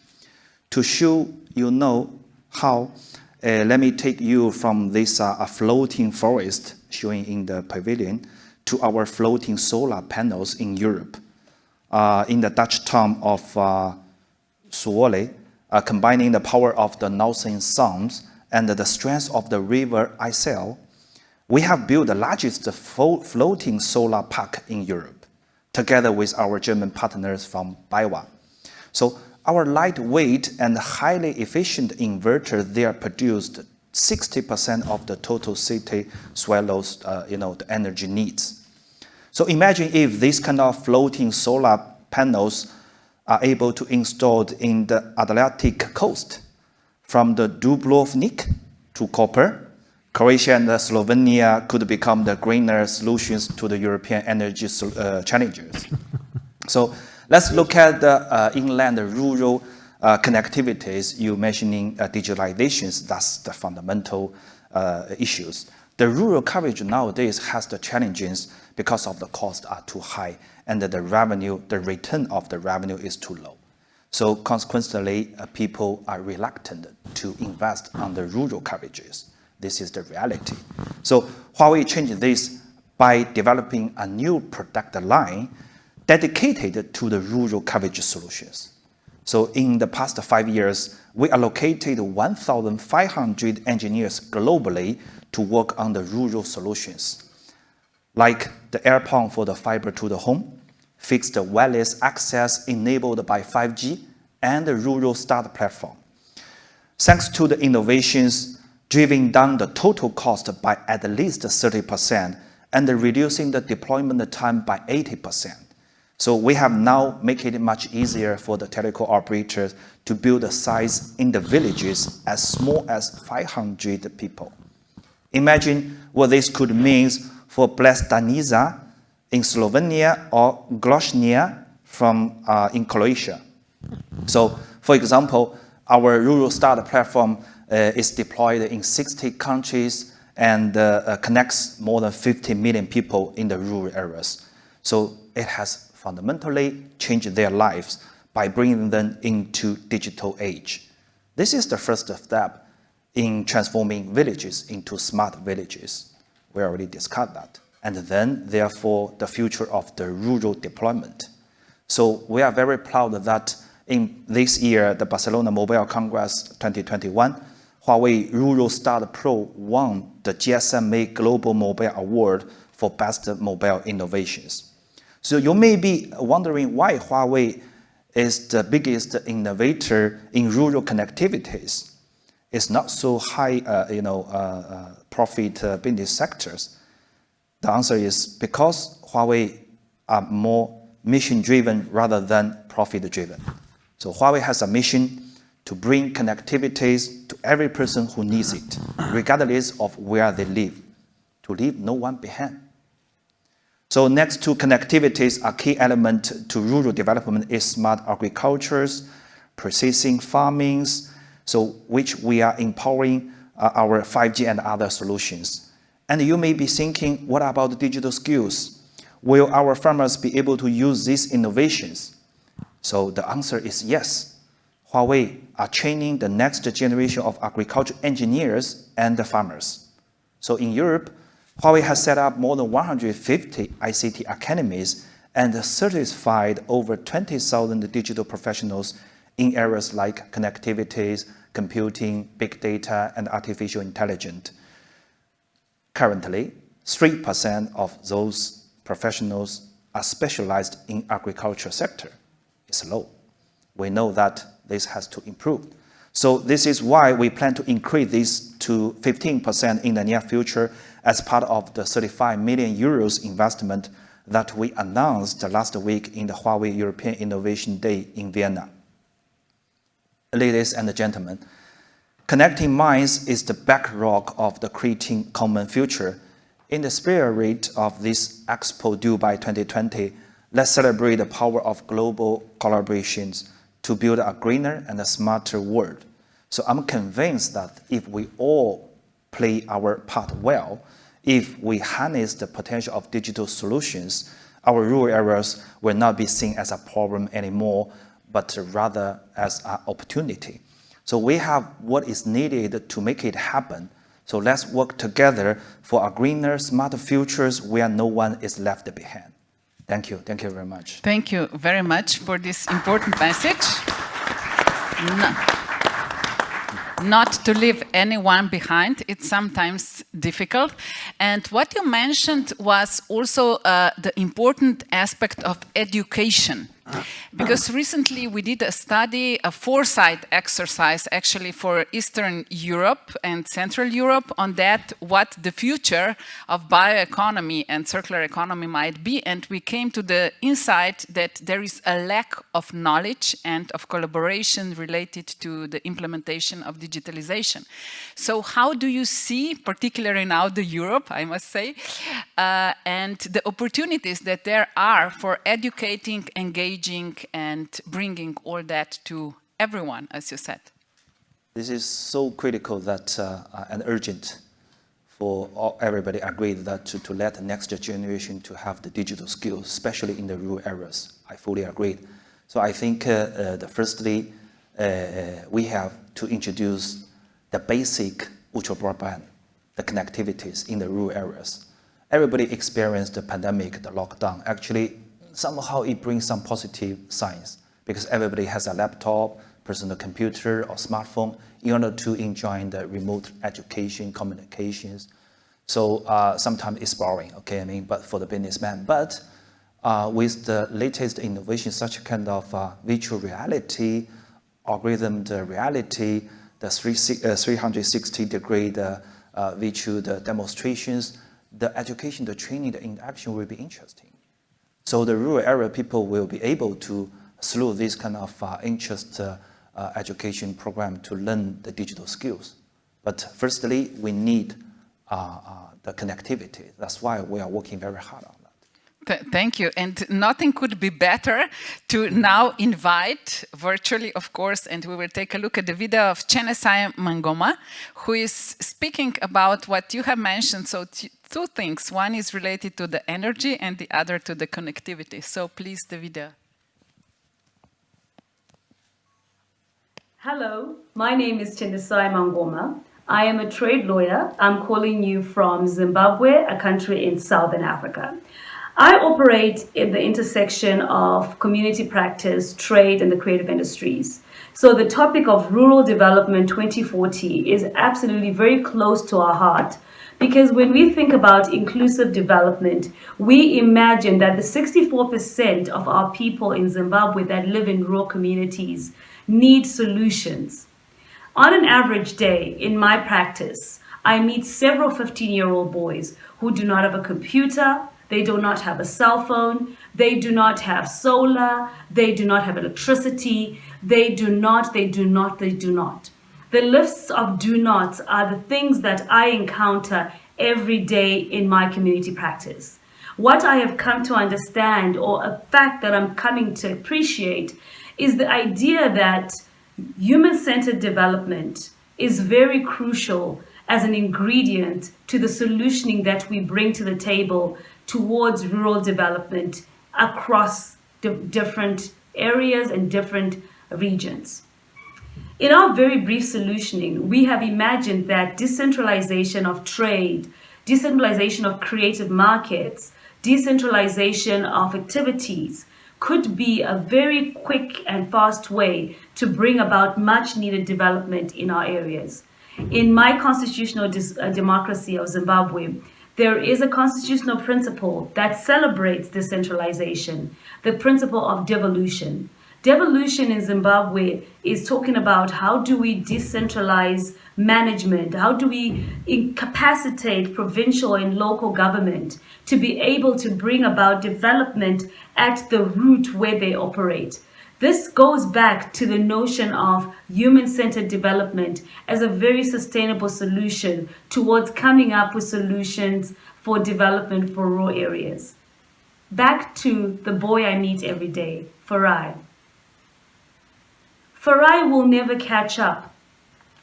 To show how, let me take you from this floating forest showing in the pavilion to our floating solar panels in Europe. In the Dutch town of Huawei, combining the power of the northern suns and the strength of the river Isel, we have built the largest floating solar park in Europe, together with our German partners from BayWa. So our lightweight and highly efficient inverter there produced 60% of the total city swallows, the energy needs. So imagine if this kind of floating solar panels are able to install in the Adriatic coast, from the Dubrovnik to Koper. Croatia and Slovenia could become the greener solutions to the European energy challenges. So let's look at the inland rural connectivities. You mentioning digitalizations, that's the fundamental issues. The rural coverage nowadays has the challenges because of the costs are too high and the return of the revenue is too low. So consequently, people are reluctant to invest on the rural coverages. This is the reality. So Huawei changed this by developing a new product line dedicated to the rural coverage solutions. So in the past 5 years, we allocated 1,500 engineers globally to work on the rural solutions, like the AirPoint for the fiber to the home, fixed wireless access enabled by 5G, and the rural start platform. Thanks to the innovations, driving down the total cost by at least 30% and reducing the deployment time by 80%. So we have now made it much easier for the telecom operators to build a size in the villages as small as 500 people. Imagine what this could mean for Blestanica in Slovenia or Groznia in Croatia. So, for example, our rural start platform is deployed in 60 countries and connects more than 50 million people in the rural areas. So it has fundamentally changed their lives by bringing them into digital age. This is the first step in transforming villages into smart villages. We already discussed that. And then, therefore, the future of the rural deployment. So we are very proud that in this year, the Barcelona Mobile Congress 2021, Huawei Rural Start Pro won the GSMA Global Mobile Award for Best Mobile Innovations. So you may be wondering why Huawei is the biggest innovator in rural connectivities. It's not so high, profit business sectors. The answer is because Huawei are more mission-driven rather than profit-driven. So Huawei has a mission to bring connectivities to every person who needs it, regardless of where they live, to leave no one behind. So next to connectivities, a key element to rural development is smart agricultures, precision farmings, so which we are empowering our 5G and other solutions. And you may be thinking, what about digital skills? will our farmers be able to use these innovations? So the answer is yes. Huawei are training the next generation of agriculture engineers and the farmers. So in Europe, Huawei has set up more than 150 ICT academies and certified over 20,000 digital professionals in areas like connectivities, computing, big data, and artificial intelligence. Currently, 3% of those professionals are specialized in agriculture sector. It's low. We know that this has to improve. So this is why we plan to increase this to 15% in the near future as part of the 35 million euros investment that we announced last week in the Huawei European Innovation Day in Vienna. Ladies and gentlemen, connecting minds is the bedrock of the creating common future. In the spirit of this Expo Dubai 2020, let's celebrate the power of global collaborations to build a greener and a smarter world. So I'm convinced that if we all play our part well, if we harness the potential of digital solutions, our rural areas will not be seen as a problem anymore, but rather as an opportunity. So we have what is needed to make it happen. So let's work together for a greener, smarter futures where no one is left behind. Thank you. Thank you very much. Thank you very much for this important message. Not to leave anyone behind, it's sometimes difficult. And what you mentioned was also the important aspect of education. Because recently we did a study, a foresight exercise actually for Eastern Europe and Central Europe on that, what the future of bioeconomy and circular economy might be. And we came to the insight that there is a lack of knowledge and of collaboration related to the implementation of digitalization. So how do you see, particularly now the Europe, I must say, and the opportunities that there are for educating, engaging, and bringing all that to everyone, as you said? This is so critical that and urgent for everybody agreed that to let the next generation to have the digital skills, especially in the rural areas. I fully agree. So I think firstly, we have to introduce the basic ultra broadband, the connectivities in the rural areas. Everybody experienced the pandemic, the lockdown. Actually, somehow it brings some positive signs because everybody has a laptop, personal computer or smartphone in order to enjoy the remote education, communications. So sometimes it's boring, okay, but for the businessman. But with the latest innovation, such kind of virtual reality, algorithm reality, the 360-degree virtual demonstrations, the education, the training, the interaction will be interesting. So the rural area people will be able to, through this kind of interest education program, to learn the digital skills. But firstly, we need the connectivity. That's why we are working very hard on that. Thank you. And nothing could be better to now invite, virtually of course, and we will take a look at the video of Chenesai Mangoma, who is speaking about what you have mentioned. So two things. One is related to the energy and the other to the connectivity. So please, the video. Hello, my name is Chenesai Mangoma. I am a trade lawyer. I'm calling you from Zimbabwe, a country in Southern Africa. I operate in the intersection of community practice, trade, and the creative industries. So the topic of rural development 2040 is absolutely very close to our heart, because when we think about inclusive development, we imagine that the 64% of our people in Zimbabwe that live in rural communities need solutions. On an average day in my practice, I meet several 15-year-old boys who do not have a computer, they do not have a cell phone, they do not have solar, they do not have electricity, they do not. The lists of do nots are the things that I encounter every day in my community practice. What I have come to understand, or a fact that I'm coming to appreciate, is the idea that human-centered development is very crucial as an ingredient to the solutioning that we bring to the table towards rural development across different areas and different regions. In our very brief solutioning, we have imagined that decentralization of trade, decentralization of creative markets, decentralization of activities could be a very quick and fast way to bring about much needed development in our areas. In my constitutional democracy of Zimbabwe, there is a constitutional principle that celebrates decentralization, the principle of devolution. Devolution in Zimbabwe is talking about how do we decentralize management, how do we incapacitate provincial and local government to be able to bring about development at the root where they operate. This goes back to the notion of human-centered development as a very sustainable solution towards coming up with solutions for development for rural areas. Back to the boy I meet every day, Farai. Farai will never catch up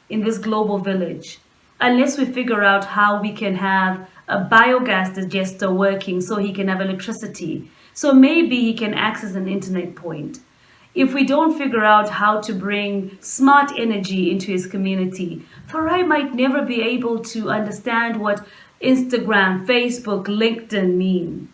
in this global village unless we figure out how we can have a biogas digester working so he can have electricity. So maybe he can access an internet point. If we don't figure out how to bring smart energy into his community, Farai might never be able to understand what Instagram, Facebook, LinkedIn mean.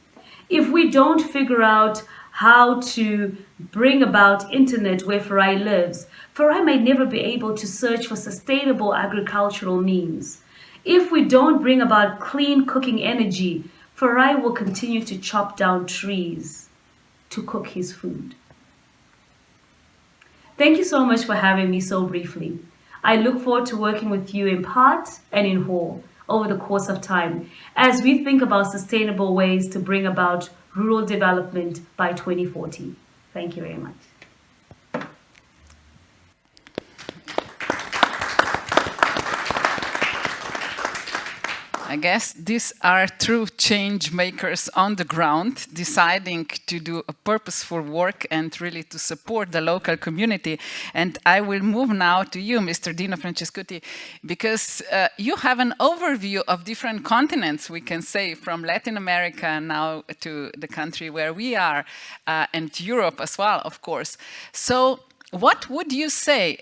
If we don't figure out how to bring about internet where Farai lives, Farai might never be able to search for sustainable agricultural means. If we don't bring about clean cooking energy, Farai will continue to chop down trees to cook his food. Thank you so much for having me so briefly. I look forward to working with you in part and in whole over the course of time as we think about sustainable ways to bring about rural development by 2040. Thank you very much. I guess these are true change makers on the ground, deciding to do a purposeful work and really to support the local community. And I will move now to you, Mr. Dino Francescuti, because you have an overview of different continents, we can say, from Latin America now to the country where we are, and Europe as well, of course. So what would you say,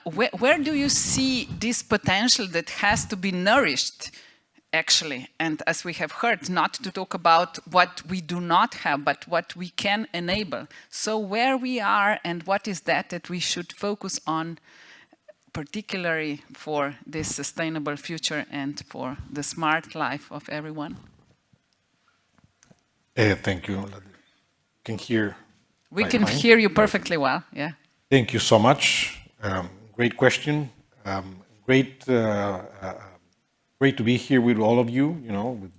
where do you see this potential that has to be nourished? Actually, and as we have heard, not to talk about what we do not have, but what we can enable. So where we are and what is that we should focus on, particularly for this sustainable future and for the smart life of everyone? Thank you. We can hear you perfectly well, yeah. Thank you so much. Great question. Great to be here with all of you, with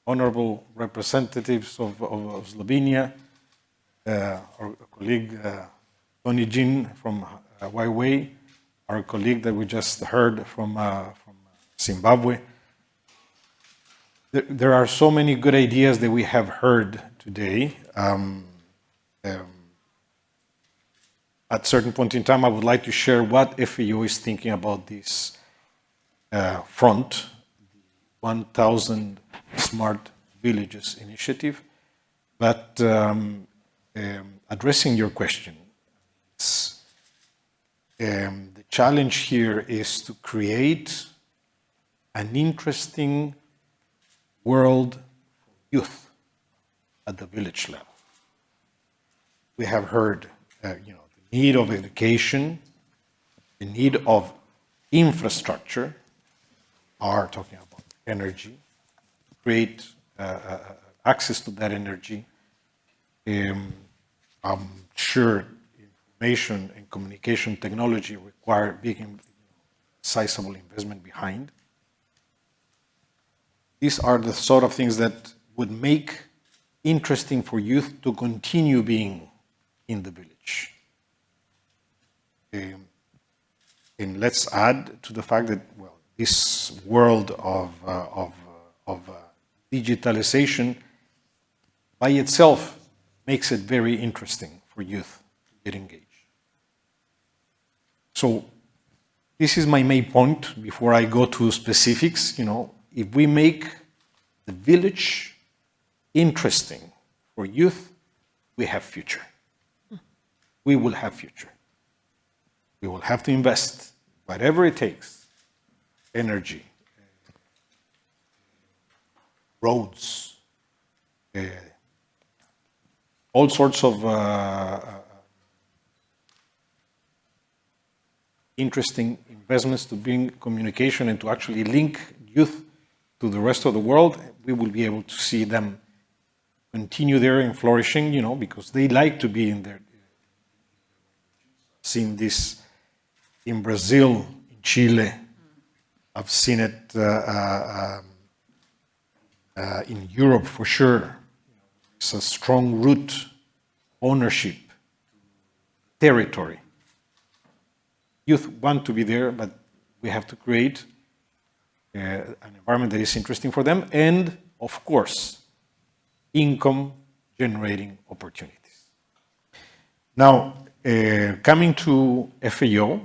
honorable representatives of Slovenia, our colleague Tony Jin from Huawei, our colleague that we just heard from Zimbabwe. There are so many good ideas that we have heard today. At a certain point in time, I would like to share what FAO is thinking about this front, 1,000 Smart Villages initiative. But addressing your question, the challenge here is to create an interesting world for youth at the village level. We have heard the need of education, the need of infrastructure, are talking about energy, create access to that energy. I'm sure information and communication technology require big, sizable investment behind. These are the sort of things that would make interesting for youth to continue being in the village. And let's add to the fact that, this world of digitalization by itself makes it very interesting for youth to get engaged. So this is my main point before I go to specifics. If we make the village interesting for youth, we have future. We will have future. We will have to invest whatever it takes, energy, roads, all sorts of interesting investments to bring communication and to actually link youth to the rest of the world. We will be able to see them continue there and flourishing, you know, because they like to be in there. Seen this in Brazil, in Chile. I've seen it in Europe for sure. It's a strong root, ownership, territory. Youth want to be there, but we have to create an environment that is interesting for them and, of course, income-generating opportunities. Now, coming to FAO,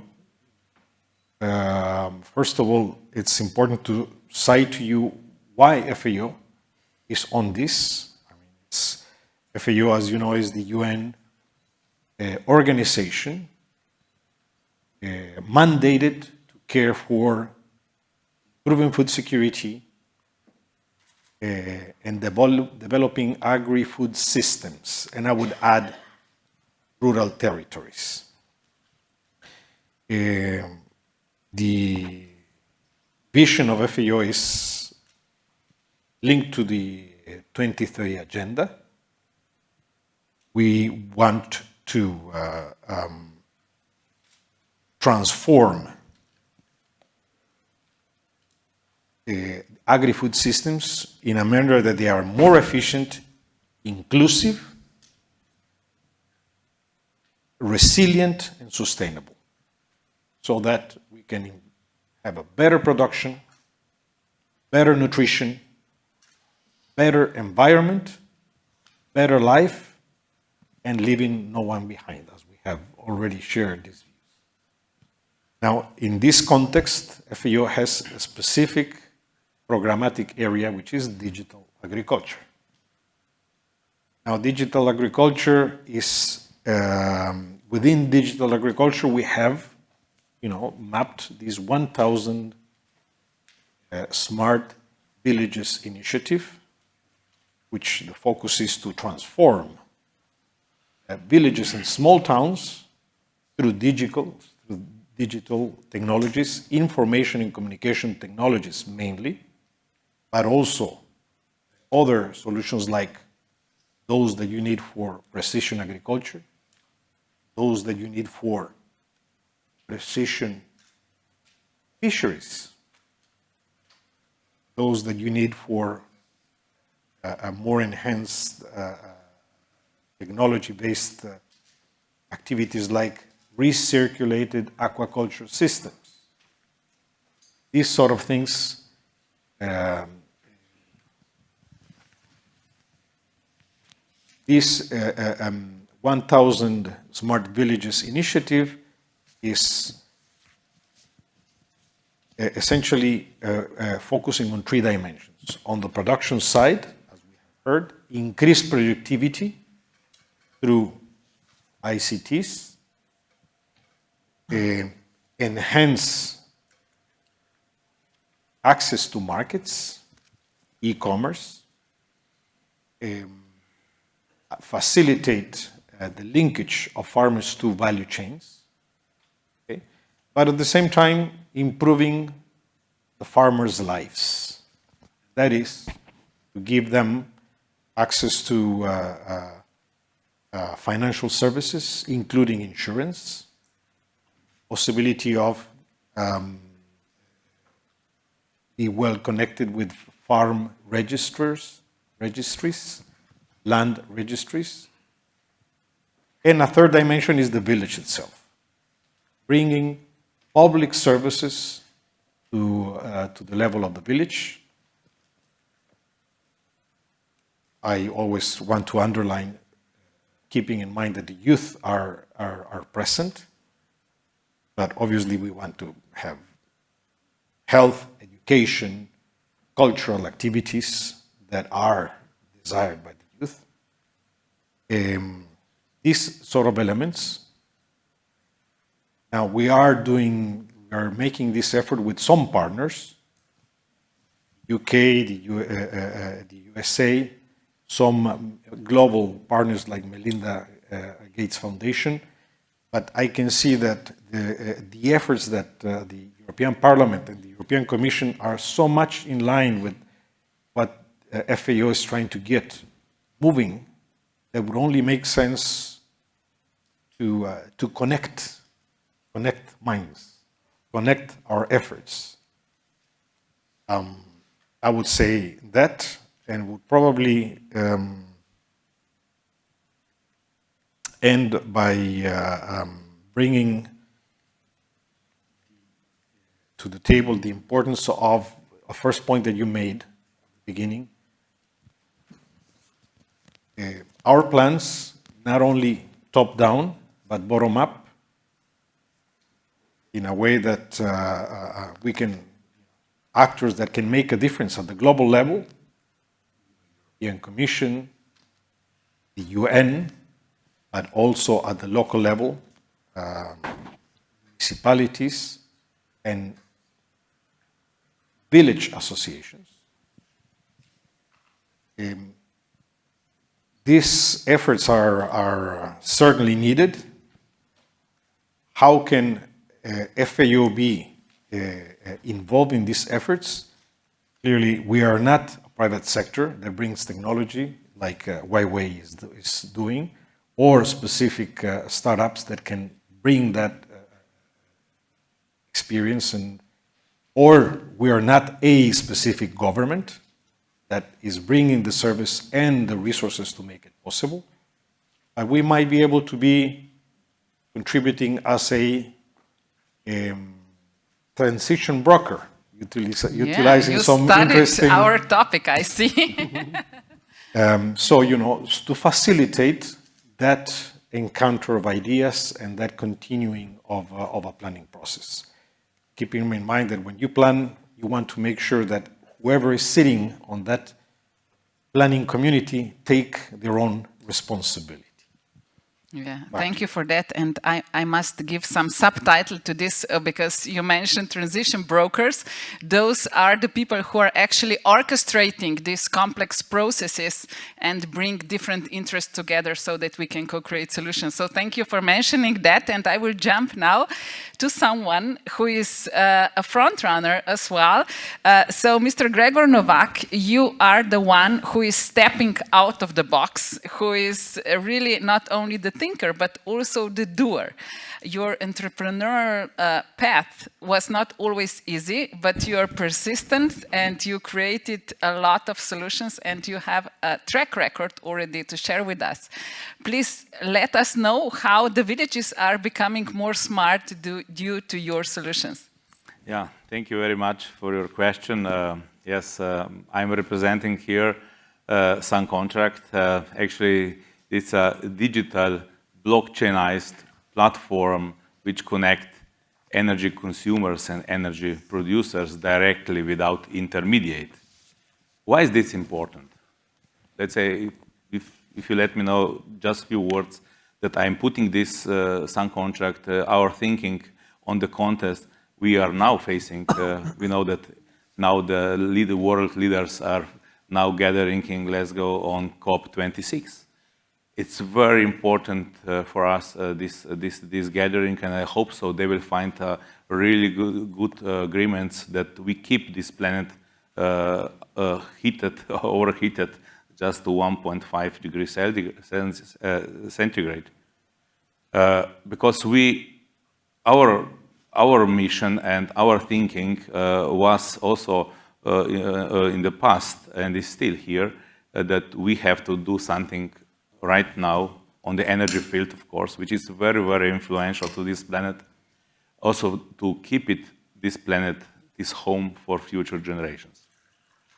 first of all, it's important to cite to you why FAO is on this. I mean, FAO, as you know, is the UN organization mandated to care for improving food security and developing agri-food systems, and I would add rural territories. The vision of FAO is linked to the 2030 agenda. We want to transform agri-food systems in a manner that they are more efficient, inclusive, resilient, and sustainable, so that we can have a better production, better nutrition, better environment, better life, and leaving no one behind, as we have already shared these views. Now, in this context, FAO has a specific programmatic area, which is digital agriculture. Now, digital agriculture is, within digital agriculture, we have, mapped these 1,000 smart villages initiative, which the focus is to transform villages and small towns through digital technologies, information and communication technologies mainly, but also other solutions like those that you need for precision agriculture, those that you need for precision fisheries, those that you need for a more enhanced technology-based activities like recirculated aquaculture systems. These sort of things this 1,000 Smart Villages initiative is essentially focusing on 3 dimensions. On the production side, as we have heard, increase productivity through ICTs, enhance access to markets, e-commerce, facilitate the linkage of farmers to value chains, okay? But at the same time, improving the farmers' lives. That is, to give them access to financial services, including insurance, possibility of be well connected with farm registries, land registries. And a third dimension is the village itself, bringing public services to the level of the village. I always want to underline, keeping in mind that the youth are present, but obviously we want to have health, education, cultural activities that are the desired by the youth. These sort of elements. Now we are making this effort with some partners, UK, the USA, some global partners like Melinda Gates Foundation, but I can see that the efforts that the European Parliament and the European Commission are so much in line with what FAO is trying to get moving, that would only make sense to connect minds, connect our efforts. I would say that, and would probably end by bringing to the table the importance of a first point that you made at the beginning. Our plans, not only top-down, but bottom-up, in a way that we can, actors that can make a difference at the global level, the European Commission, the UN, but also at the local level, municipalities, and village associations. These efforts are certainly needed. How can FAO be involved in these efforts? Clearly, we are not a private sector that brings technology like Huawei is doing, or specific startups that can bring that experience, or we are not a specific government that is bringing the service and the resources to make it possible. We might be able to be contributing as a transition broker, utilizing some interesting... our topic, I see. So, to facilitate that encounter of ideas and that continuing of a planning process. Keeping in mind that when you plan, you want to make sure that whoever is sitting on that planning community take their own responsibility. Yeah, thank you for that. And I must give some subtitle to this because you mentioned transition brokers. Those are the people who are actually orchestrating these complex processes and bring different interests together so that we can co-create solutions. So thank you for mentioning that. And I will jump now to someone who is a front runner as well. So Mr. Gregor Novak, you are the one who is stepping out of the box, who is really not only the thinker, but also the doer. Your entrepreneurial path was not always easy, but you are persistent and you created a lot of solutions and you have a track record already to share with us. Please let us know how the villages are becoming more smart due to your solutions. Yeah, thank you very much for your question. Yes, I'm representing here Sun Contract. Actually, it's a digital blockchainized platform which connect energy consumers and energy producers directly without intermediate. Why is this important? Let's say, if you let me know just a few words, that I'm putting this Sun Contract, our thinking on the contest we are now facing. We know that now the world leaders are now gathering in Glasgow on COP26. It's very important for us, this gathering, and I hope so they will find really good agreements that we keep this planet overheated just to 1.5 degrees centigrade. Because our mission and our thinking was also in the past, and is still here, that we have to do something right now on the energy field, of course, which is very, very influential to this planet. Also to keep this planet, this home for future generations.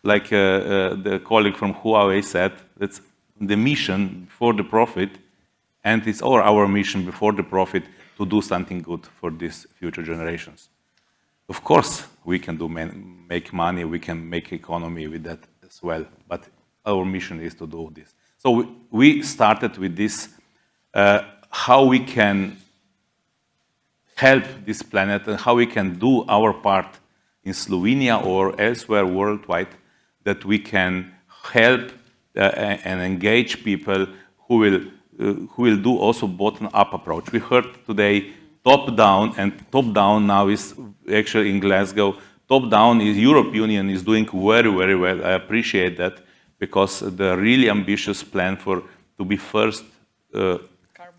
Like the colleague from Huawei said, that's the mission before the profit, and it's our mission before the profit to do something good for these future generations. Of course, we can make money, we can make economy with that as well, but our mission is to do this. So we started with this, how we can help this planet and how we can do our part in Slovenia or elsewhere worldwide, that we can help and engage people who will do also bottom-up approach. We heard today top-down, and top-down now is actually in Glasgow. Top-down is Europe Union is doing very, very well. I appreciate that, because the really ambitious plan to be first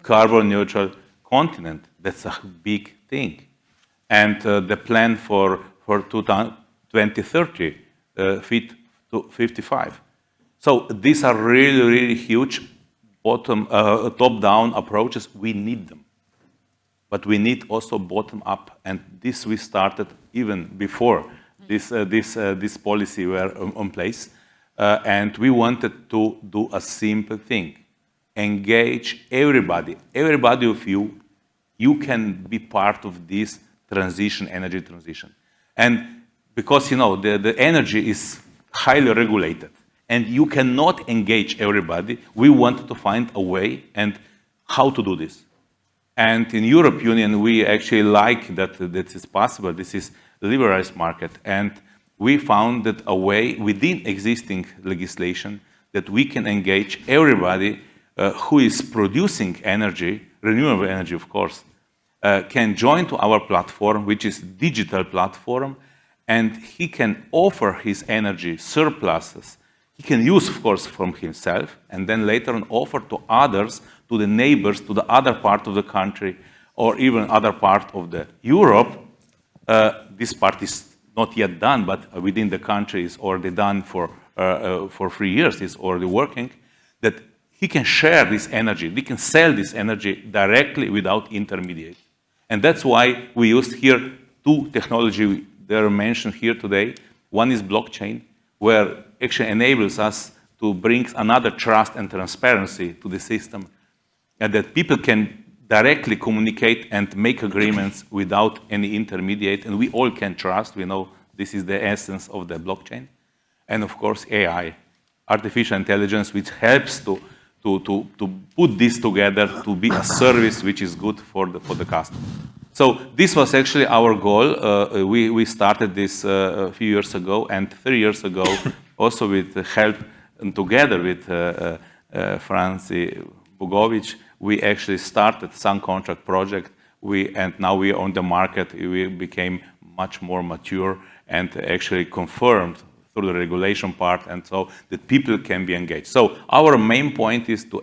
carbon neutral continent, that's a big thing. And the plan for 2030, fit to 55. So these are really, really huge top-down approaches. We need them. But we need also bottom-up, and this we started even before this policy were on place. And we wanted to do a simple thing. Engage everybody. Everybody of you can be part of this transition, energy transition. And because, the energy is highly regulated, and you cannot engage everybody, we wanted to find a way and how to do this. And in Europe Union, we actually like that is possible. This is liberalized market. And we found that a way within existing legislation that we can engage everybody who is producing energy, renewable energy, of course, can join to our platform, which is digital platform, and he can offer his energy surpluses. He can use, of course, from himself, and then later on offer to others, to the neighbors, to the other part of the country, or even other part of the Europe. This part is not yet done, but within the country is already done for 3 years, is already working, that he can share this energy, he can sell this energy directly without intermediate. And that's why we used here 2 technologies that are mentioned here today. One is blockchain, where actually enables us to bring another trust and transparency to the system, and that people can directly communicate and make agreements without any intermediate, and we all can trust. We know this is the essence of the blockchain. And of course, AI, artificial intelligence, which helps to put this together to be a service which is good for the customer. So this was actually our goal. We started this a few years ago, and 3 years ago, also with the help and together with Franc, Bogovič, we actually started some contract project. And now we are on the market. We became much more mature and actually confirmed through the regulation part, and so that people can be engaged. So our main point is to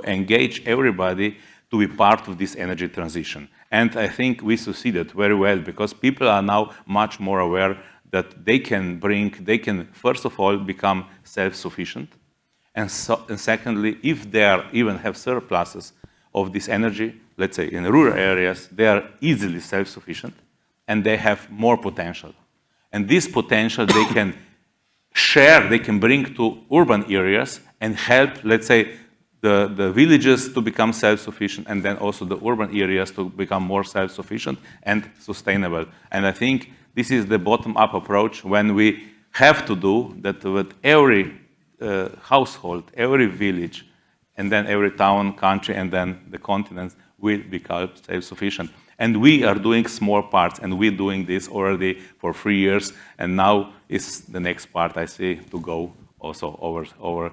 engage everybody to be part of this energy transition. And I think we succeeded very well, because people are now much more aware that they can first of all become self-sufficient, and secondly, if they even have surpluses of this energy, let's say in rural areas, they are easily self-sufficient and they have more potential. And this potential they can share, they can bring to urban areas and help, let's say, the villages to become self-sufficient, and then also the urban areas to become more self-sufficient and sustainable. And I think this is the bottom-up approach, when we have to do that with every household, every village, and then every town, country, and then the continents will become self-sufficient. And we are doing small parts, and we're doing this already for 3 years, and now is the next part, I see, to go also over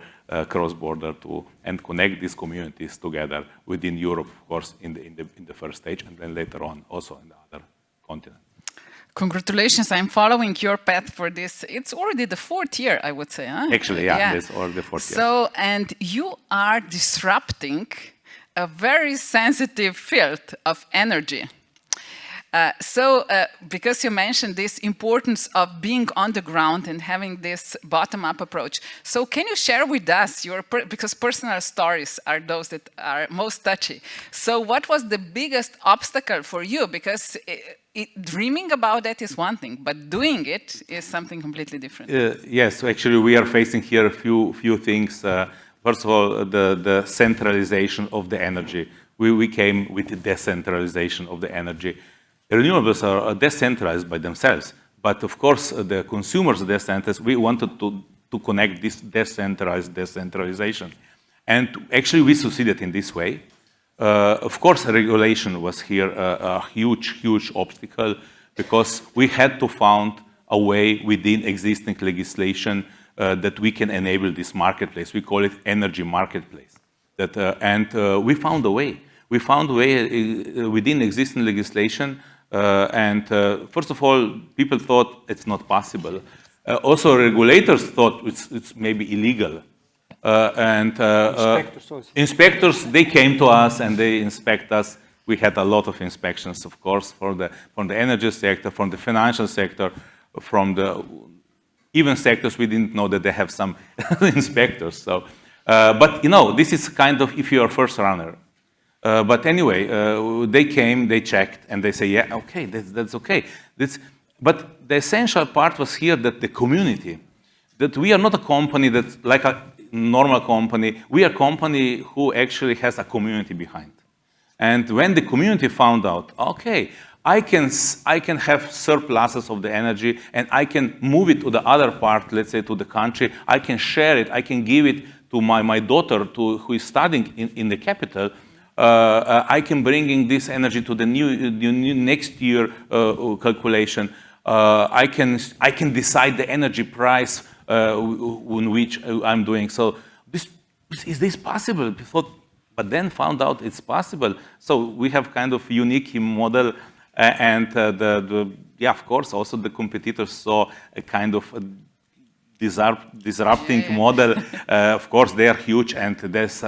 cross-border and connect these communities together within Europe, of course, in the first stage, and then later on also in the other continent. Congratulations, I'm following your path for this. It's already the 4th year, I would say, huh? Actually, yeah. It's already the 4th year. So, and you are disrupting a very sensitive field of energy. Because you mentioned this importance of being on the ground and having this bottom-up approach. So can you share with us because personal stories are those that are most touchy. So what was the biggest obstacle for you? Because dreaming about that is one thing, but doing it is something completely different. Yes, so actually we are facing here a few things. First of all, the centralization of the energy. We came with the decentralization of the energy. Renewables are decentralized by themselves, but of course the consumers are decentralized. We wanted to to connect this decentralization. And actually, we succeeded in this way. Of course, regulation was here a huge obstacle because we had to find a way within existing legislation that we can enable this marketplace. We call it energy marketplace. And we found a way. We found a way within existing legislation. First of all, people thought it's not possible. Also, regulators thought it's maybe illegal. Inspectors, they came to us and they inspect us. We had a lot of inspections, of course, from the energy sector, from the financial sector, from the even sectors we didn't know that they have some inspectors. So, but you know, this is kind of if you are first runner. But anyway, they came, they checked, and they say, yeah, okay, that's okay. But the essential part was here that the community, that we are not a company that's like a normal company. We are a company who actually has a community behind. And when the community found out, okay, I can have surpluses of the energy and I can move it to the other part, let's say to the country. I can share it. I can give it to my daughter who is studying in the capital. I can bring in this energy to the new next year calculation. I can decide the energy price in which I'm doing. So is this possible? But then found out it's possible. So we have kind of unique model, and yeah, of course, also the competitors saw a kind of disrupting model. Of course, they are huge, and it's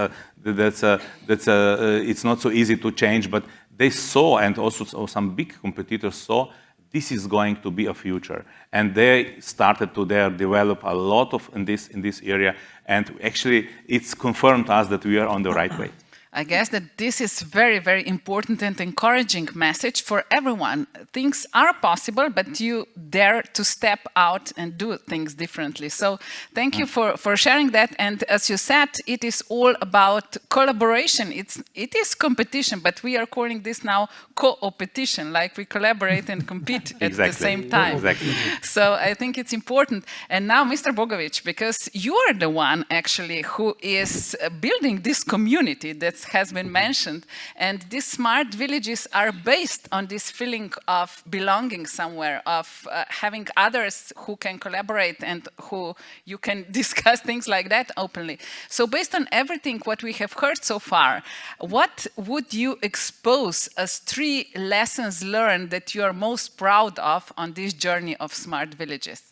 not so easy to change. But they saw, and also some big competitors saw, this is going to be a future, and they started to develop a lot of in this area, and actually it's confirmed us that we are on the right way. I guess that this is very, very important and encouraging message for everyone. Things are possible, but you dare to step out and do things differently. So thank you for sharing that. And as you said, it is all about collaboration. It is competition, but we are calling this now co-opetition, like we collaborate and compete at the same time. Exactly. So I think it's important. And now, Mr. Bogovič, because you are the one actually who is building this community that has been mentioned, and these smart villages are based on this feeling of belonging somewhere, of having others who can collaborate and who you can discuss things like that openly. So based on everything what we have heard so far, what would you expose as 3 lessons learned that you are most proud of on this journey of smart villages?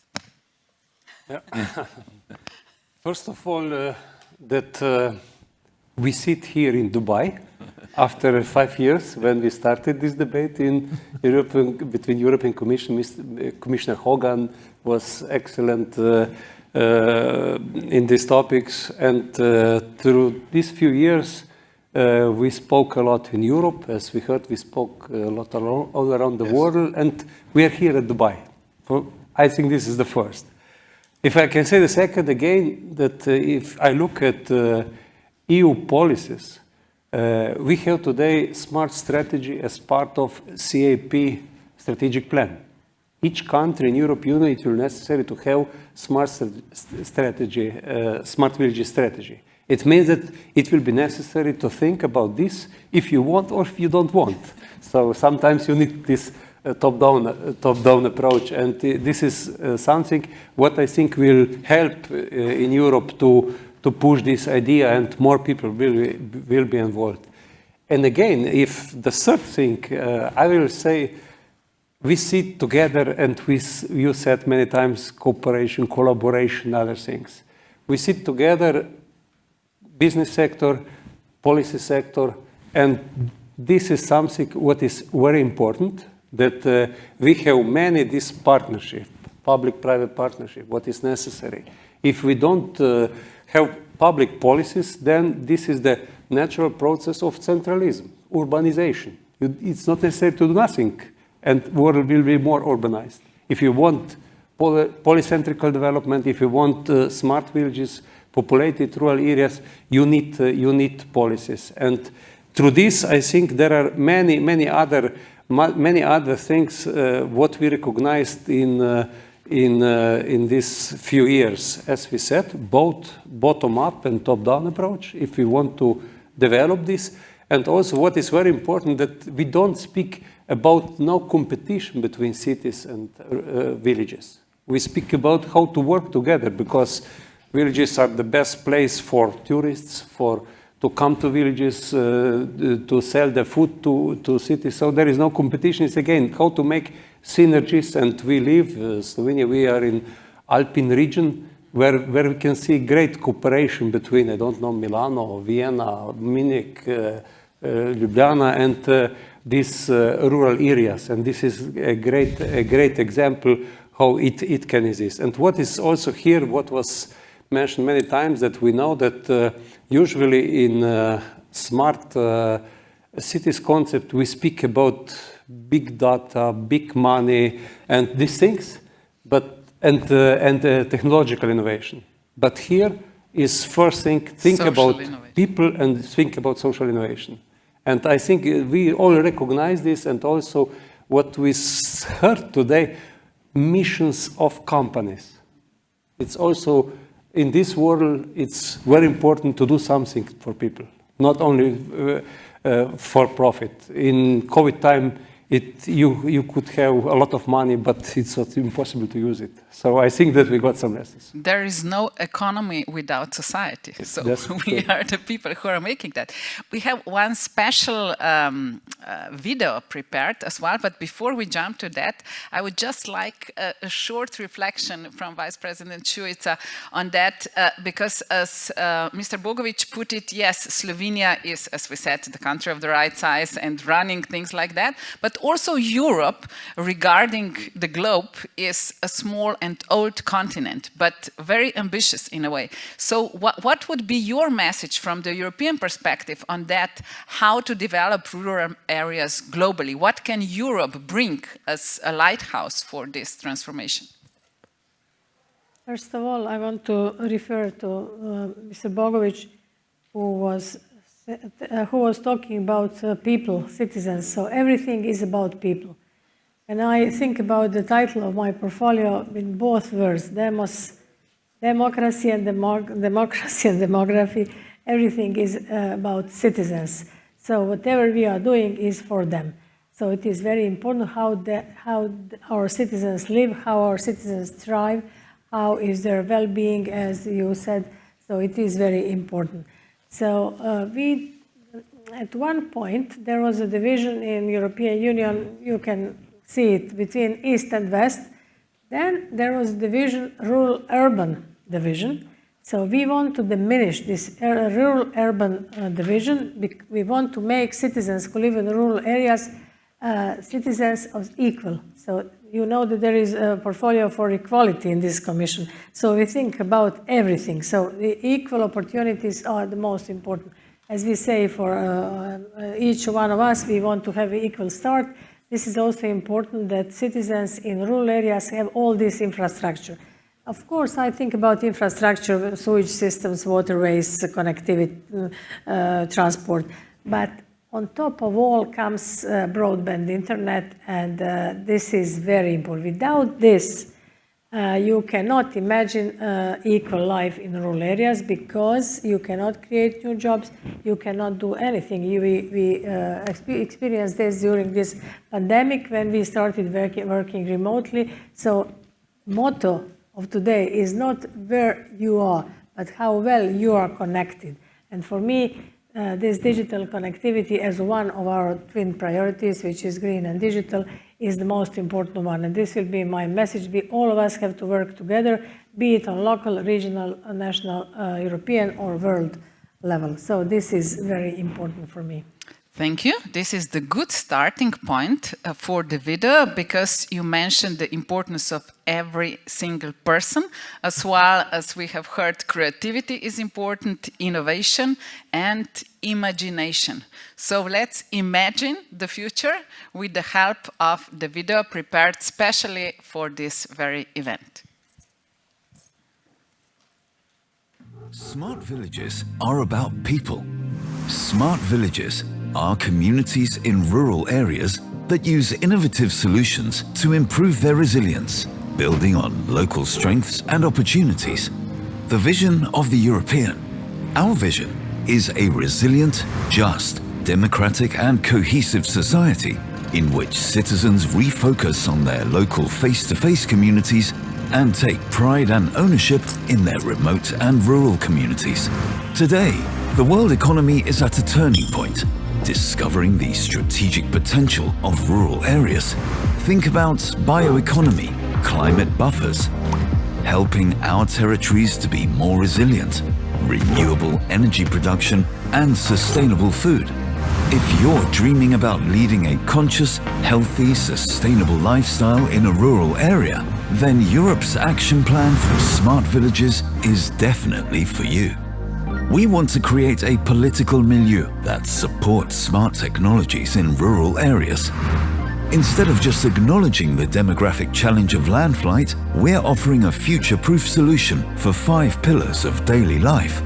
Yeah. First of all, that we sit here in Dubai after 5 years when we started this debate between European Commission. Commissioner Hogan was excellent in these topics, and through these few years we spoke a lot in Europe. As we heard, we spoke a lot all around the world, and we are here at Dubai. I think this is the first. If I can say the second again, that if I look at EU policies, we have today smart strategy as part of CAP strategic plan. Each country in Europe Union, it will necessary to have smart strategy, smart village strategy. It means that it will be necessary to think about this if you want or if you don't want. So sometimes you need this top-down approach, and this is something what I think will help in Europe to push this idea, and more people will be involved. And again, if the third thing, I will say, we sit together, and you said many times cooperation, collaboration, other things. We sit together, business sector, policy sector, and this is something what is very important, that we have many this partnership, public-private partnership, what is necessary. If we don't have public policies, then this is the natural process of centralism, urbanization. It's not necessary to do nothing, and the world will be more urbanized. If you want polycentrical development, if you want smart villages, populated rural areas, you need policies. And through this, I think there are many other things what we recognized in in these few years, as we said, both bottom-up and top-down approach, if we want to develop this. And also what is very important, that we don't speak about no competition between cities and villages. We speak about how to work together, because villages are the best place for tourists, to come to villages, to sell their food to cities. So there is no competition. It's again how to make synergies. And we live, Slovenia, we are in Alpine region, where we can see great cooperation between, I don't know, Milano, Vienna, Munich, Ljubljana, and these rural areas. And this is a great example how it can exist. And what is also here, what was mentioned many times, that we know that usually in smart cities concept, we speak about big data, big money, and these things, and technological innovation. But here is first think about people and think about social innovation. And I think we all recognize this, and also what we heard today, missions of companies. It's also, in this world, it's very important to do something for people, not only for profit. In COVID time, you could have a lot of money, but it's not impossible to use it. So I think that we got some lessons. There is no economy without society. So we are the people who are making that. We have one special video prepared as well, but before we jump to that, I would just like a short reflection from Vice President Šuica on that, because as Mr. Bogovič put it, yes, Slovenia is, as we said, the country of the right size and running things like that, but also Europe, regarding the globe, is a small and old continent, but very ambitious in a way. So what would be your message from the European perspective on that, how to develop rural areas globally? What can Europe bring as a lighthouse for this transformation? First of all, I want to refer to Mr. Bogovič, who was talking about people, citizens. So everything is about people. And I think about the title of my portfolio in both words, democracy and demography. Everything is about citizens. So whatever we are doing is for them. So it is very important how our citizens live, how our citizens thrive, how is their well-being, as you said. So it is very important. So at one point, there was a division in European Union, you can see it, between East and West. Then there was division, rural-urban division. So we want to diminish this rural-urban division. We want to make citizens who live in rural areas citizens of equal. So you know that there is a portfolio for equality in this commission. So we think about everything. So the equal opportunities are the most important. As we say, for each one of us, we want to have an equal start. This is also important that citizens in rural areas have all this infrastructure. Of course, I think about infrastructure, sewage systems, waterways, connectivity, transport. But on top of all comes broadband internet, and this is very important. Without this, you cannot imagine equal life in rural areas, because you cannot create new jobs, you cannot do anything. We experienced this during this pandemic when we started working remotely. So motto of today is not where you are, but how well you are connected. And for me, this digital connectivity as one of our twin priorities, which is green and digital, is the most important one. And this will be my message. All of us have to work together, be it on local, regional, national, European, or world level. So this is very important for me. Thank you. This is the good starting point for the video, because you mentioned the importance of every single person, as well as we have heard creativity is important, innovation and imagination. So let's imagine the future with the help of the video prepared specially for this very event. Smart villages are about people. Smart villages are communities in rural areas that use innovative solutions to improve their resilience, building on local strengths and opportunities. The vision of the European. Our vision is a resilient, just, democratic and cohesive society in which citizens refocus on their local face-to-face communities and take pride and ownership in their remote and rural communities. Today, the world economy is at a turning point, discovering the strategic potential of rural areas. Think about bioeconomy, climate buffers, helping our territories to be more resilient, renewable energy production and sustainable food. If you're dreaming about leading a conscious, healthy, sustainable lifestyle in a rural area, then Europe's action plan for smart villages is definitely for you. We want to create a political milieu that supports smart technologies in rural areas. Instead of just acknowledging the demographic challenge of land flight, we're offering a future-proof solution for 5 pillars of daily life.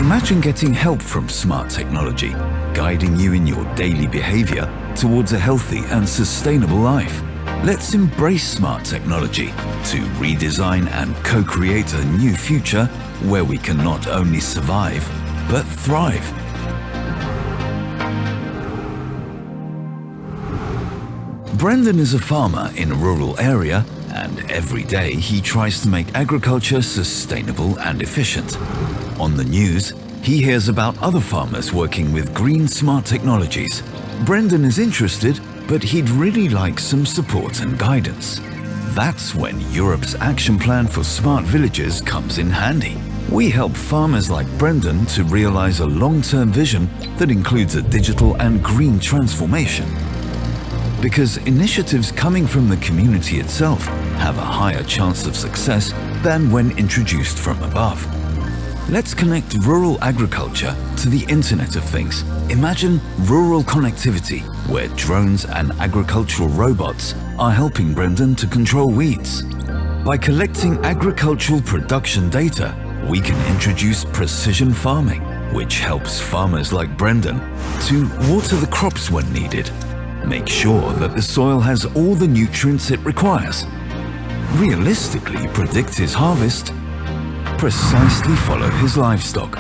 Imagine getting help from smart technology, guiding you in your daily behavior towards a healthy and sustainable life. Let's embrace smart technology to redesign and co-create a new future where we can not only survive, but thrive. Brendan is a farmer in a rural area, and every day he tries to make agriculture sustainable and efficient. On the news, he hears about other farmers working with green smart technologies. Brendan is interested, but he'd really like some support and guidance. That's when Europe's action plan for smart villages comes in handy. We help farmers like Brendan to realize a long-term vision that includes a digital and green transformation. Because initiatives coming from the community itself have a higher chance of success than when introduced from above. Let's connect rural agriculture to the Internet of Things. Imagine rural connectivity, where drones and agricultural robots are helping Brendan to control weeds. By collecting agricultural production data, we can introduce precision farming, which helps farmers like Brendan to water the crops when needed, make sure that the soil has all the nutrients it requires, realistically predict his harvest, precisely follow his livestock.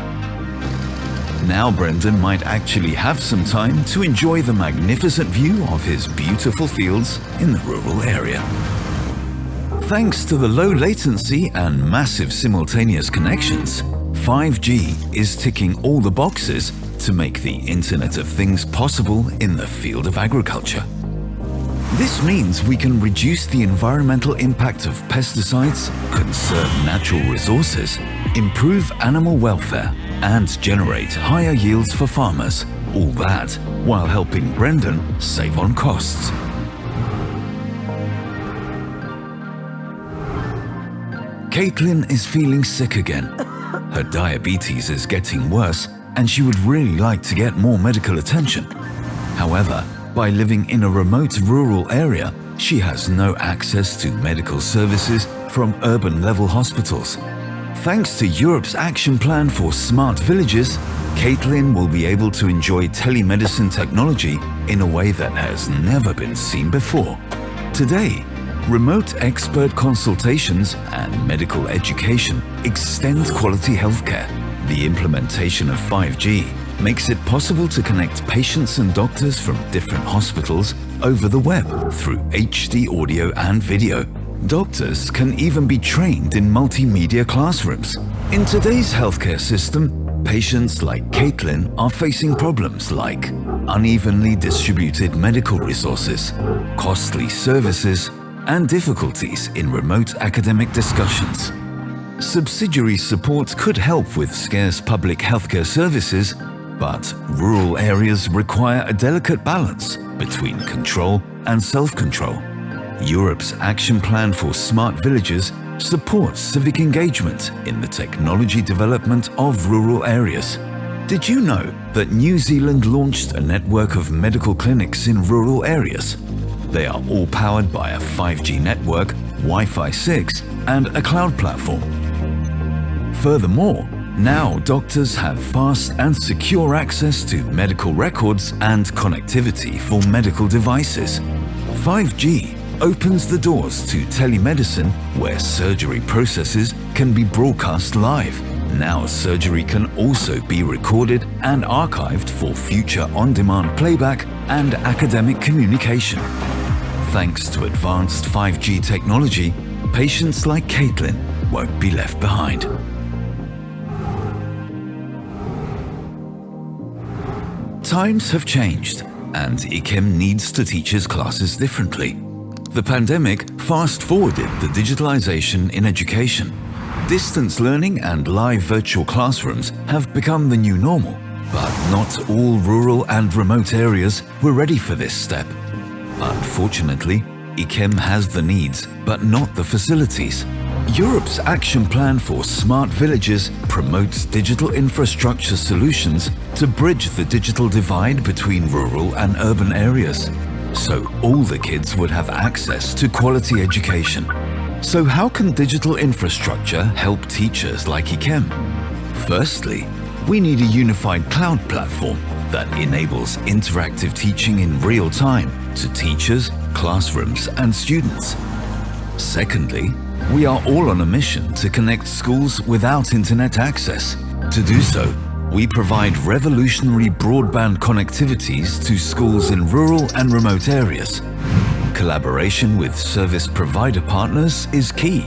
Now Brendan might actually have some time to enjoy the magnificent view of his beautiful fields in the rural area. Thanks to the low latency and massive simultaneous connections, 5G is ticking all the boxes to make the Internet of Things possible in the field of agriculture. This means we can reduce the environmental impact of pesticides, conserve natural resources, improve animal welfare, and generate higher yields for farmers. All that while helping Brendan save on costs. Caitlin is feeling sick again. Her diabetes is getting worse, and she would really like to get more medical attention. However, by living in a remote rural area, she has no access to medical services from urban-level hospitals. Thanks to Europe's action plan for smart villages, Caitlin will be able to enjoy telemedicine technology in a way that has never been seen before. Today, remote expert consultations and medical education extend quality healthcare. The implementation of 5G makes it possible to connect patients and doctors from different hospitals over the web through HD audio and video. Doctors can even be trained in multimedia classrooms. In today's healthcare system, patients like Caitlin are facing problems like unevenly distributed medical resources, costly services, and difficulties in remote academic discussions. Subsidiary support could help with scarce public healthcare services, but rural areas require a delicate balance between control and self-control. Europe's action plan for smart villages supports civic engagement in the technology development of rural areas. Did you know that New Zealand launched a network of medical clinics in rural areas? They are all powered by a 5G network, Wi-Fi 6, and a cloud platform. Furthermore, now doctors have fast and secure access to medical records and connectivity for medical devices. 5G opens the doors to telemedicine, where surgery processes can be broadcast live. Now surgery can also be recorded and archived for future on-demand playback and academic communication. Thanks to advanced 5G technology, patients like Caitlin won't be left behind. Times have changed, and IKEM needs to teach his classes differently. The pandemic fast-forwarded the digitalization in education. Distance learning and live virtual classrooms have become the new normal, but not all rural and remote areas were ready for this step. Unfortunately, IKEM has the needs, but not the facilities. Europe's Action Plan for Smart Villages promotes digital infrastructure solutions to bridge the digital divide between rural and urban areas, so all the kids would have access to quality education. So how can digital infrastructure help teachers like IKEM? Firstly, we need a unified cloud platform that enables interactive teaching in real time to teachers, classrooms, and students. Secondly, we are all on a mission to connect schools without internet access. To do so, we provide revolutionary broadband connectivities to schools in rural and remote areas. Collaboration with service provider partners is key.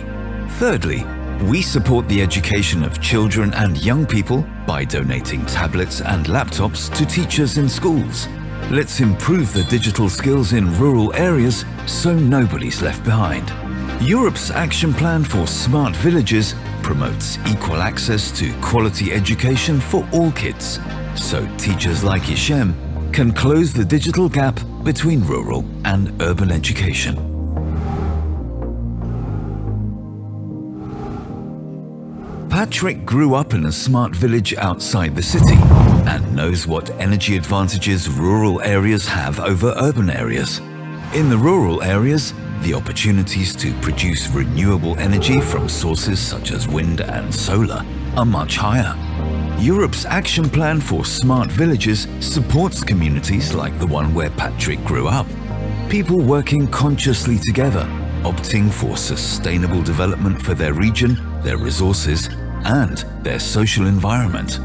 Thirdly, we support the education of children and young people by donating tablets and laptops to teachers in schools. Let's improve the digital skills in rural areas so nobody's left behind. Europe's Action Plan for Smart Villages promotes equal access to quality education for all kids, so teachers like IKEM can close the digital gap between rural and urban education. Patrick grew up in a smart village outside the city and knows what energy advantages rural areas have over urban areas. In the rural areas, the opportunities to produce renewable energy from sources such as wind and solar are much higher. Europe's Action Plan for Smart Villages supports communities like the one where Patrick grew up. People working consciously together, opting for sustainable development for their region, their resources, and their social environment.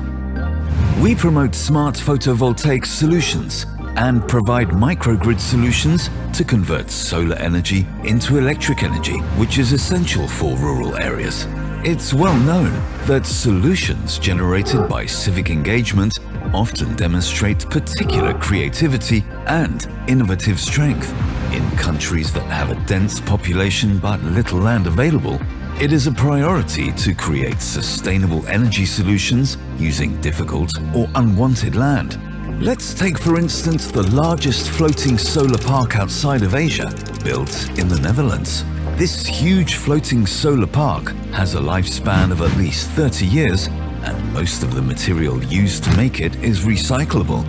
We promote smart photovoltaic solutions and provide microgrid solutions to convert solar energy into electric energy, which is essential for rural areas. It's well known that solutions generated by civic engagement often demonstrate particular creativity and innovative strength. In countries that have a dense population but little land available, it is a priority to create sustainable energy solutions using difficult or unwanted land. Let's take, for instance, the largest floating solar park outside of Asia, built in the Netherlands. This huge floating solar park has a lifespan of at least 30 years, and most of the material used to make it is recyclable.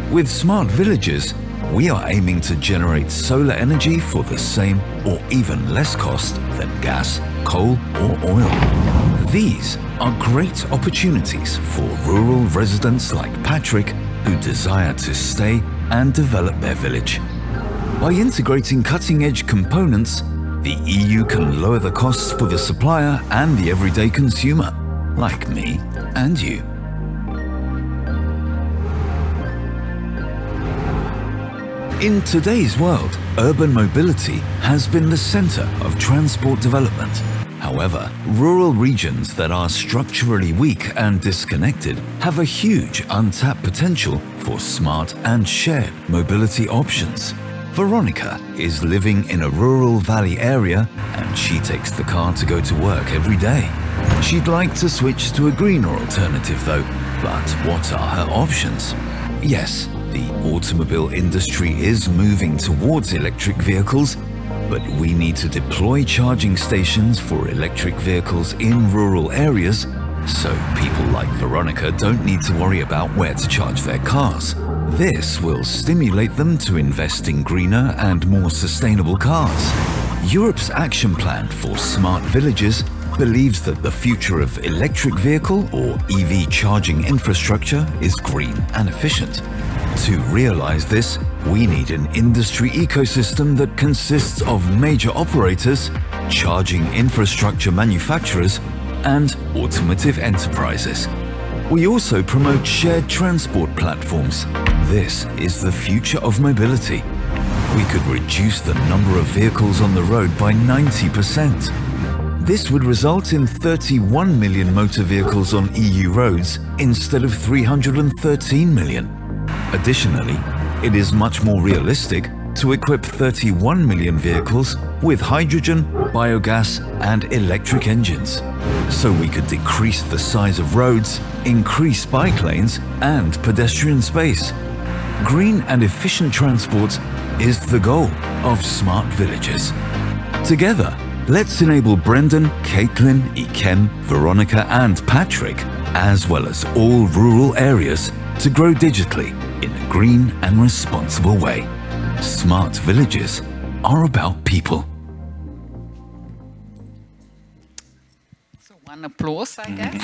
With smart villages, we are aiming to generate solar energy for the same or even less cost than gas, coal, or oil. These are great opportunities for rural residents like Patrick who desire to stay and develop their village. By integrating cutting-edge components, the EU can lower the costs for the supplier and the everyday consumer, like me and you. In today's world, urban mobility has been the center of transport development. However, rural regions that are structurally weak and disconnected have a huge untapped potential for smart and shared mobility options. Veronica is living in a rural valley area and she takes the car to go to work every day. She'd like to switch to a greener alternative though, but what are her options? Yes, the automobile industry is moving towards electric vehicles, but we need to deploy charging stations for electric vehicles in rural areas so people like Veronica don't need to worry about where to charge their cars. This will stimulate them to invest in greener and more sustainable cars. Europe's Action Plan for Smart Villages believes that the future of electric vehicle or EV charging infrastructure is green and efficient. To realize this, we need an industry ecosystem that consists of major operators, charging infrastructure manufacturers, and automotive enterprises. We also promote shared transport platforms. This is the future of mobility. We could reduce the number of vehicles on the road by 90%. This would result in 31 million motor vehicles on EU roads instead of 313 million. Additionally, it is much more realistic to equip 31 million vehicles with hydrogen, biogas, and electric engines. So we could decrease the size of roads, increase bike lanes, and pedestrian space. Green and efficient transport is the goal of smart villages. Together, let's enable Brendan, Caitlin, Ikem, Veronica, and Patrick, as well as all rural areas, to grow digitally in a green and responsible way. Smart villages are about people. So one applause, I guess.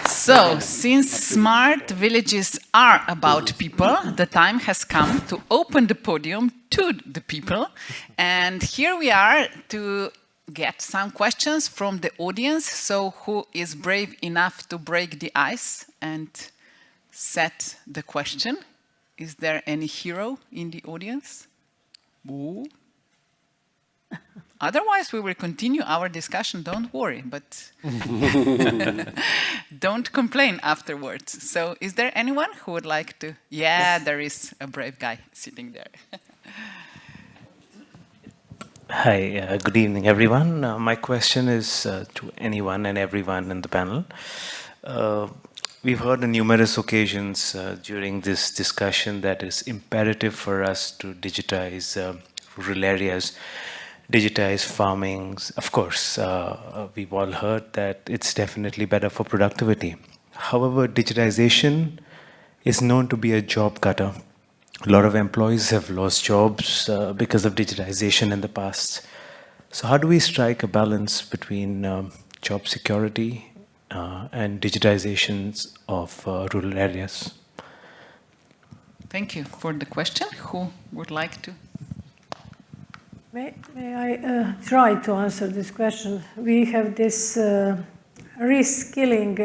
So, since smart villages are about people, the time has come to open the podium to the people. And here we are to get some questions from the audience. So, who is brave enough to break the ice and set the question? Is there any hero in the audience? Boo. Otherwise, we will continue our discussion, don't worry, but don't complain afterwards. So is there anyone who would like to? Yeah, there is a brave guy sitting there. Hi, good evening, everyone. My question is to anyone and everyone in the panel. We've heard on numerous occasions during this discussion that it's imperative for us to digitize rural areas, digitize farming. Of course, we've all heard that it's definitely better for productivity. However, digitization is known to be a job cutter. A lot of employees have lost jobs because of digitization in the past. So how do we strike a balance between job security and digitizations of rural areas? Thank you for the question. Who would like to? May I try to answer this question? We have this reskilling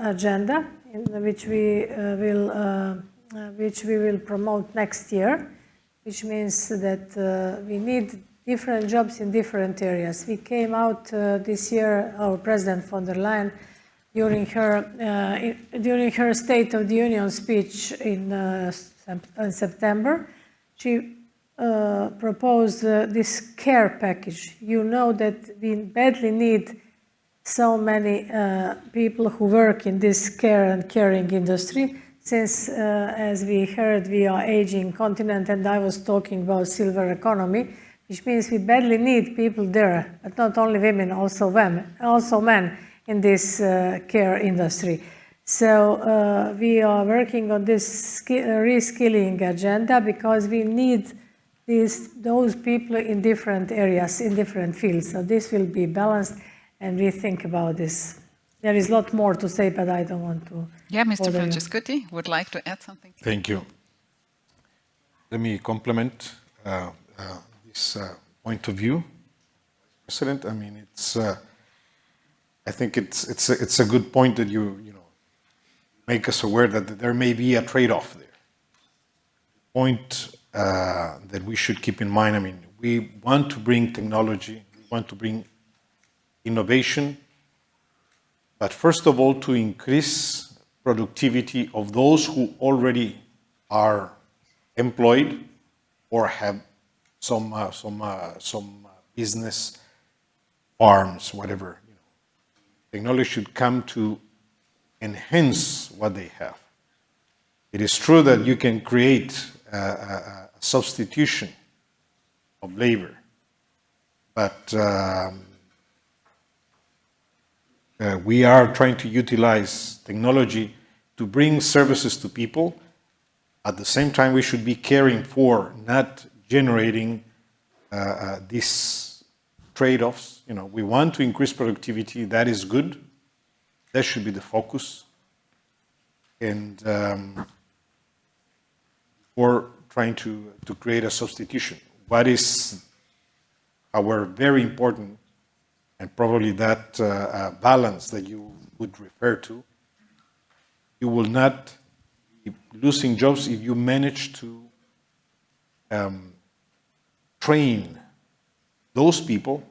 agenda in which we will promote next year, which means that we need different jobs in different areas. We came out this year, our President von der Leyen, during her State of the Union speech in September, she proposed this care package. You know that we badly need so many people who work in this care and caring industry, since, as we heard, we are aging continent, and I was talking about silver economy, which means we badly need people there, but not only women, also men in this care industry. So we are working on this reskilling agenda because we need those people in different areas, in different fields. So this will be balanced, and we think about this. There is a lot more to say, but I don't want to. Yeah, Mr. Francescotti would like to add something. Thank you. Let me complement this point of view, President. I mean, I think it's a good point that you make us aware that there may be a trade-off there. Point that we should keep in mind. I mean, we want to bring technology, we want to bring innovation, but first of all, to increase productivity of those who already are employed or have some business, farms, whatever. Technology should come to enhance what they have. It is true that you can create a substitution of labor, but we are trying to utilize technology to bring services to people. At the same time, we should be caring for not generating these trade-offs. We want to increase productivity, that is good. That should be the focus. And or trying to create a substitution. What is our very important, and probably that balance that you would refer to, you will not be losing jobs if you manage to train those people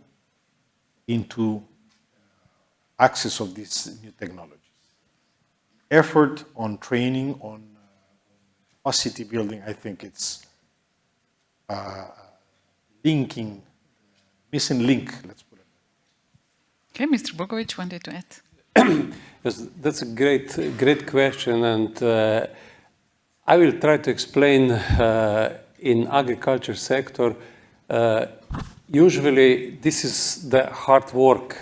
into access of these new technologies. Effort on training, on capacity building, I think it's linking, missing link, let's put it. Okay, Mr. Bogovič wanted to add. Yes, that's a great question, and I will try to explain in agriculture sector. Usually, this is the hard work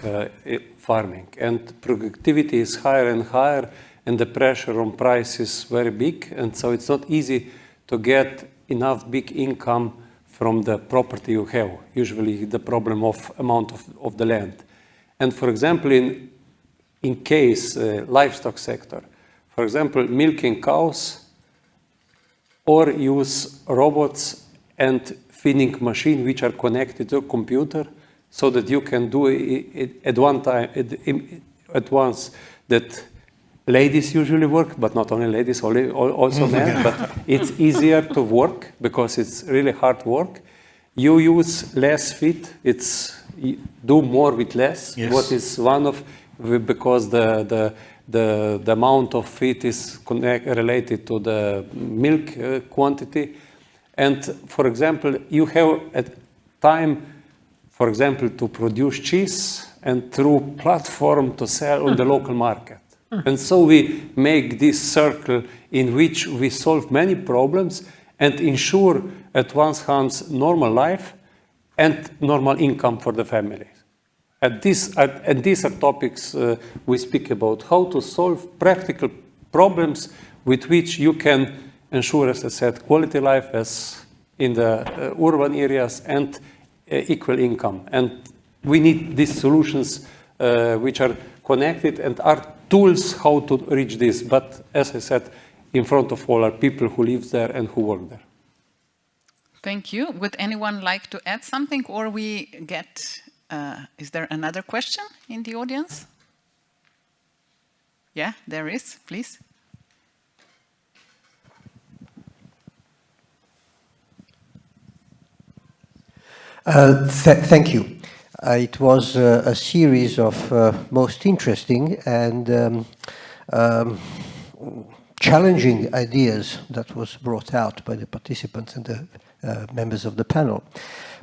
farming, and productivity is higher and higher, and the pressure on price is very big, and so it's not easy to get enough big income from the property you have. Usually, the problem of amount of the land, and for example, in case livestock sector, for example, milking cows, or use robots and feeding machine which are connected to a computer, so that you can do it at one time, at once. That ladies usually work, but not only ladies, also men. But it's easier to work because it's really hard work. You use less feed. It's do more with less. Yes. What is one of because the amount of feed is related to the milk quantity. And for example, you have a time, for example, to produce cheese and through platform to sell on the local market. And so we make this circle in which we solve many problems and ensure at one hand normal life and normal income for the family. And these are topics we speak about, how to solve practical problems with which you can ensure, as I said, quality life as in the urban areas and equal income. And we need these solutions which are connected and are tools how to reach this. But as I said, in front of all are people who live there and who work there. Thank you. Would anyone like to add something, or we get? Is there another question in the audience? Yeah, there is. Please. Thank you. It was a series of most interesting and challenging ideas that was brought out by the participants and the members of the panel.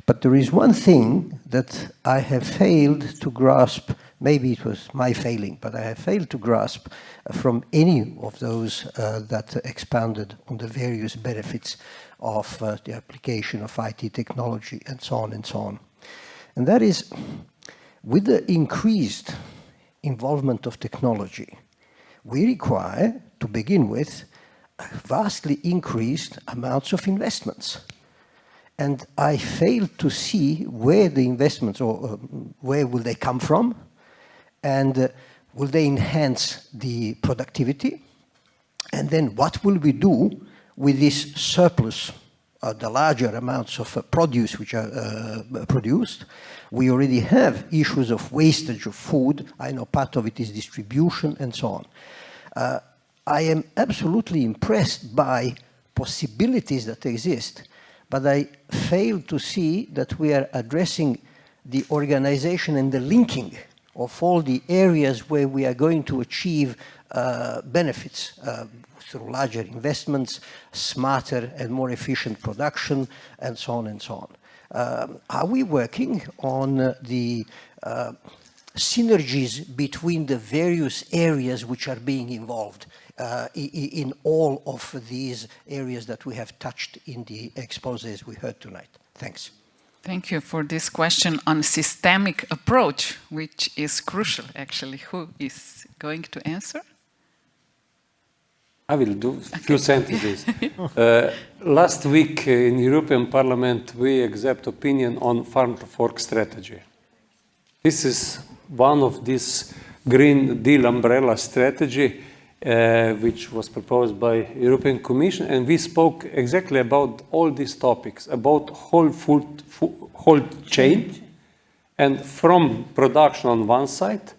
But there is one thing that I have failed to grasp, maybe it was my failing, but I have failed to grasp from any of those that expounded on the various benefits of the application of IT technology and so on and so on. And that is, with the increased involvement of technology, we require, to begin with, vastly increased amounts of investments. And I fail to see where the investments, or where will they come from, and will they enhance the productivity? And then what will we do with this surplus, the larger amounts of produce which are produced? We already have issues of wastage of food. I know part of it is distribution and so on. I am absolutely impressed by possibilities that exist, but I fail to see that we are addressing the organization and the linking of all the areas where we are going to achieve benefits through larger investments, smarter and more efficient production, and so on and so on. Are we working on the synergies between the various areas which are being involved in all of these areas that we have touched in the exposés we heard tonight? Thanks. Thank you for this question on systemic approach, which is crucial, actually. Who is going to answer? I will do a few sentences. Last week in European Parliament, we accept opinion on farm to fork strategy. This is one of these Green Deal umbrella strategy, which was proposed by European Commission, and we spoke exactly about all these topics, about whole chain, and from production on one side,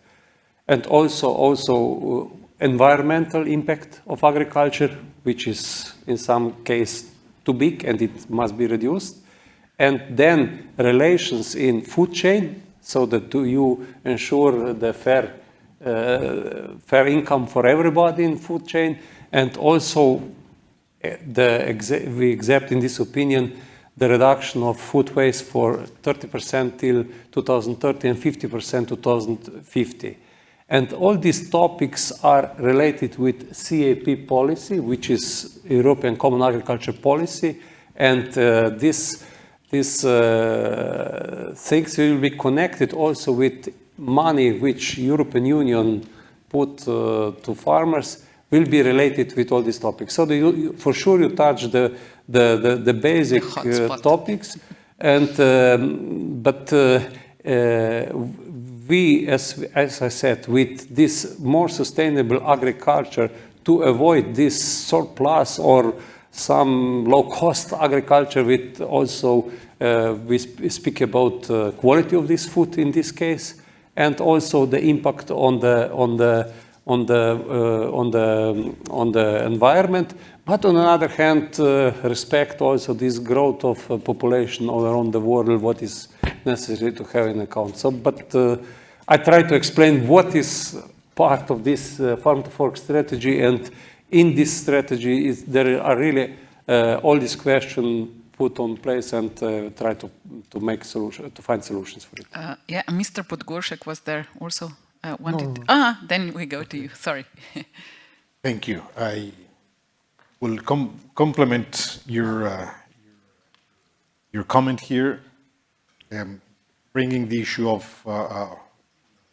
and also environmental impact of agriculture, which is in some case too big and it must be reduced, and then relations in food chain, so that you ensure the fair income for everybody in food chain, and also we accept in this opinion the reduction of food waste for 30% till 2030 and 50% 2050. And all these topics are related with CAP policy, which is European Common Agriculture Policy, and these things will be connected also with money which European Union put to farmers, will be related with all these topics. So for sure you touch the basic topics, and but we, as I said, with this more sustainable agriculture, to avoid this surplus or some low-cost agriculture, with also we speak about quality of this food in this case, and also the impact on the environment. But on the other hand, respect also this growth of population all around the world, what is necessary to have in account. So, but I try to explain what is part of this farm to fork strategy, and in this strategy there are really all these questions put on place, and try to make solution, to find solutions for it. Yeah, Mr. Podgorshek was there also. Wanted. Then we go to you. Sorry. Thank you. I will complement your comment here, bringing the issue of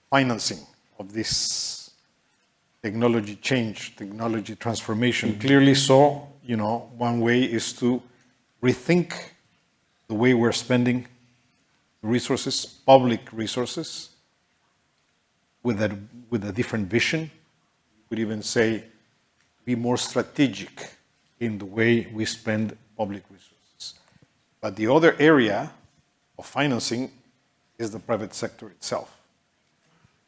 financing of this technology change, technology transformation. Clearly so, one way is to rethink the way we're spending resources, public resources, with a different vision. We would even say, be more strategic in the way we spend public resources. But the other area of financing is the private sector itself.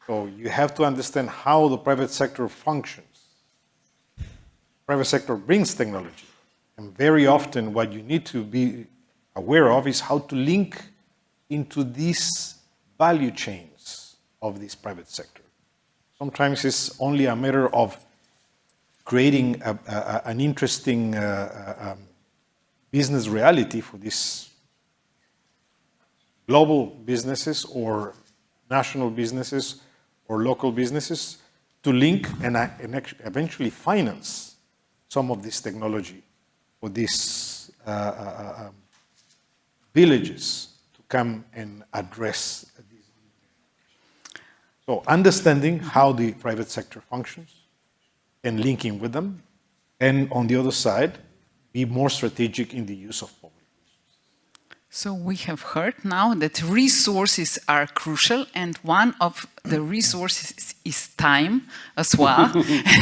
So you have to understand how the private sector functions. Private sector brings technology, and very often what you need to be aware of is how to link into these value chains of this private sector. Sometimes it's only a matter of creating an interesting business reality for these global businesses or national businesses or local businesses to link and eventually finance some of this technology for these villages to come and address these. So understanding how the private sector functions and linking with them, and on the other side, be more strategic in the use of public. So we have heard now that resources are crucial, and one of the resources is time as well.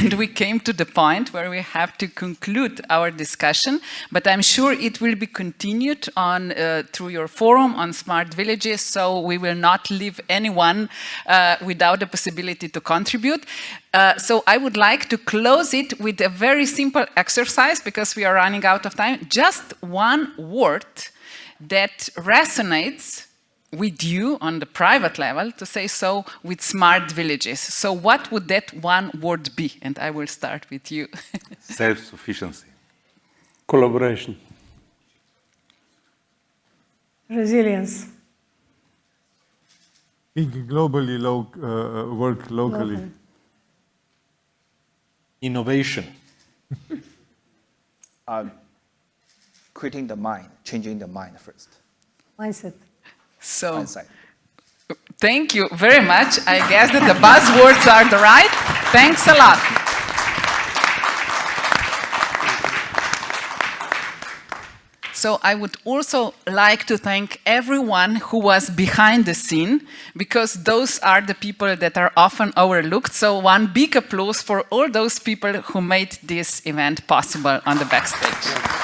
And we came to the point where we have to conclude our discussion, but I'm sure it will be continued on through your forum on smart villages, so we will not leave anyone without the possibility to contribute. So I would like to close it with a very simple exercise, because we are running out of time. Just one word that resonates with you on the private level, to say so, with smart villages. So what would that one word be? And I will start with you. Self-sufficiency. Collaboration. Resilience. Think globally, work locally. Okay. Innovation. Creating the mind, changing the mind first. Mindset. So, Mindset. thank you very much. I guess that the buzzwords are the right. Thanks a lot. So I would also like to thank everyone who was behind the scene, because those are the people that are often overlooked. So one big applause for all those people who made this event possible on the backstage.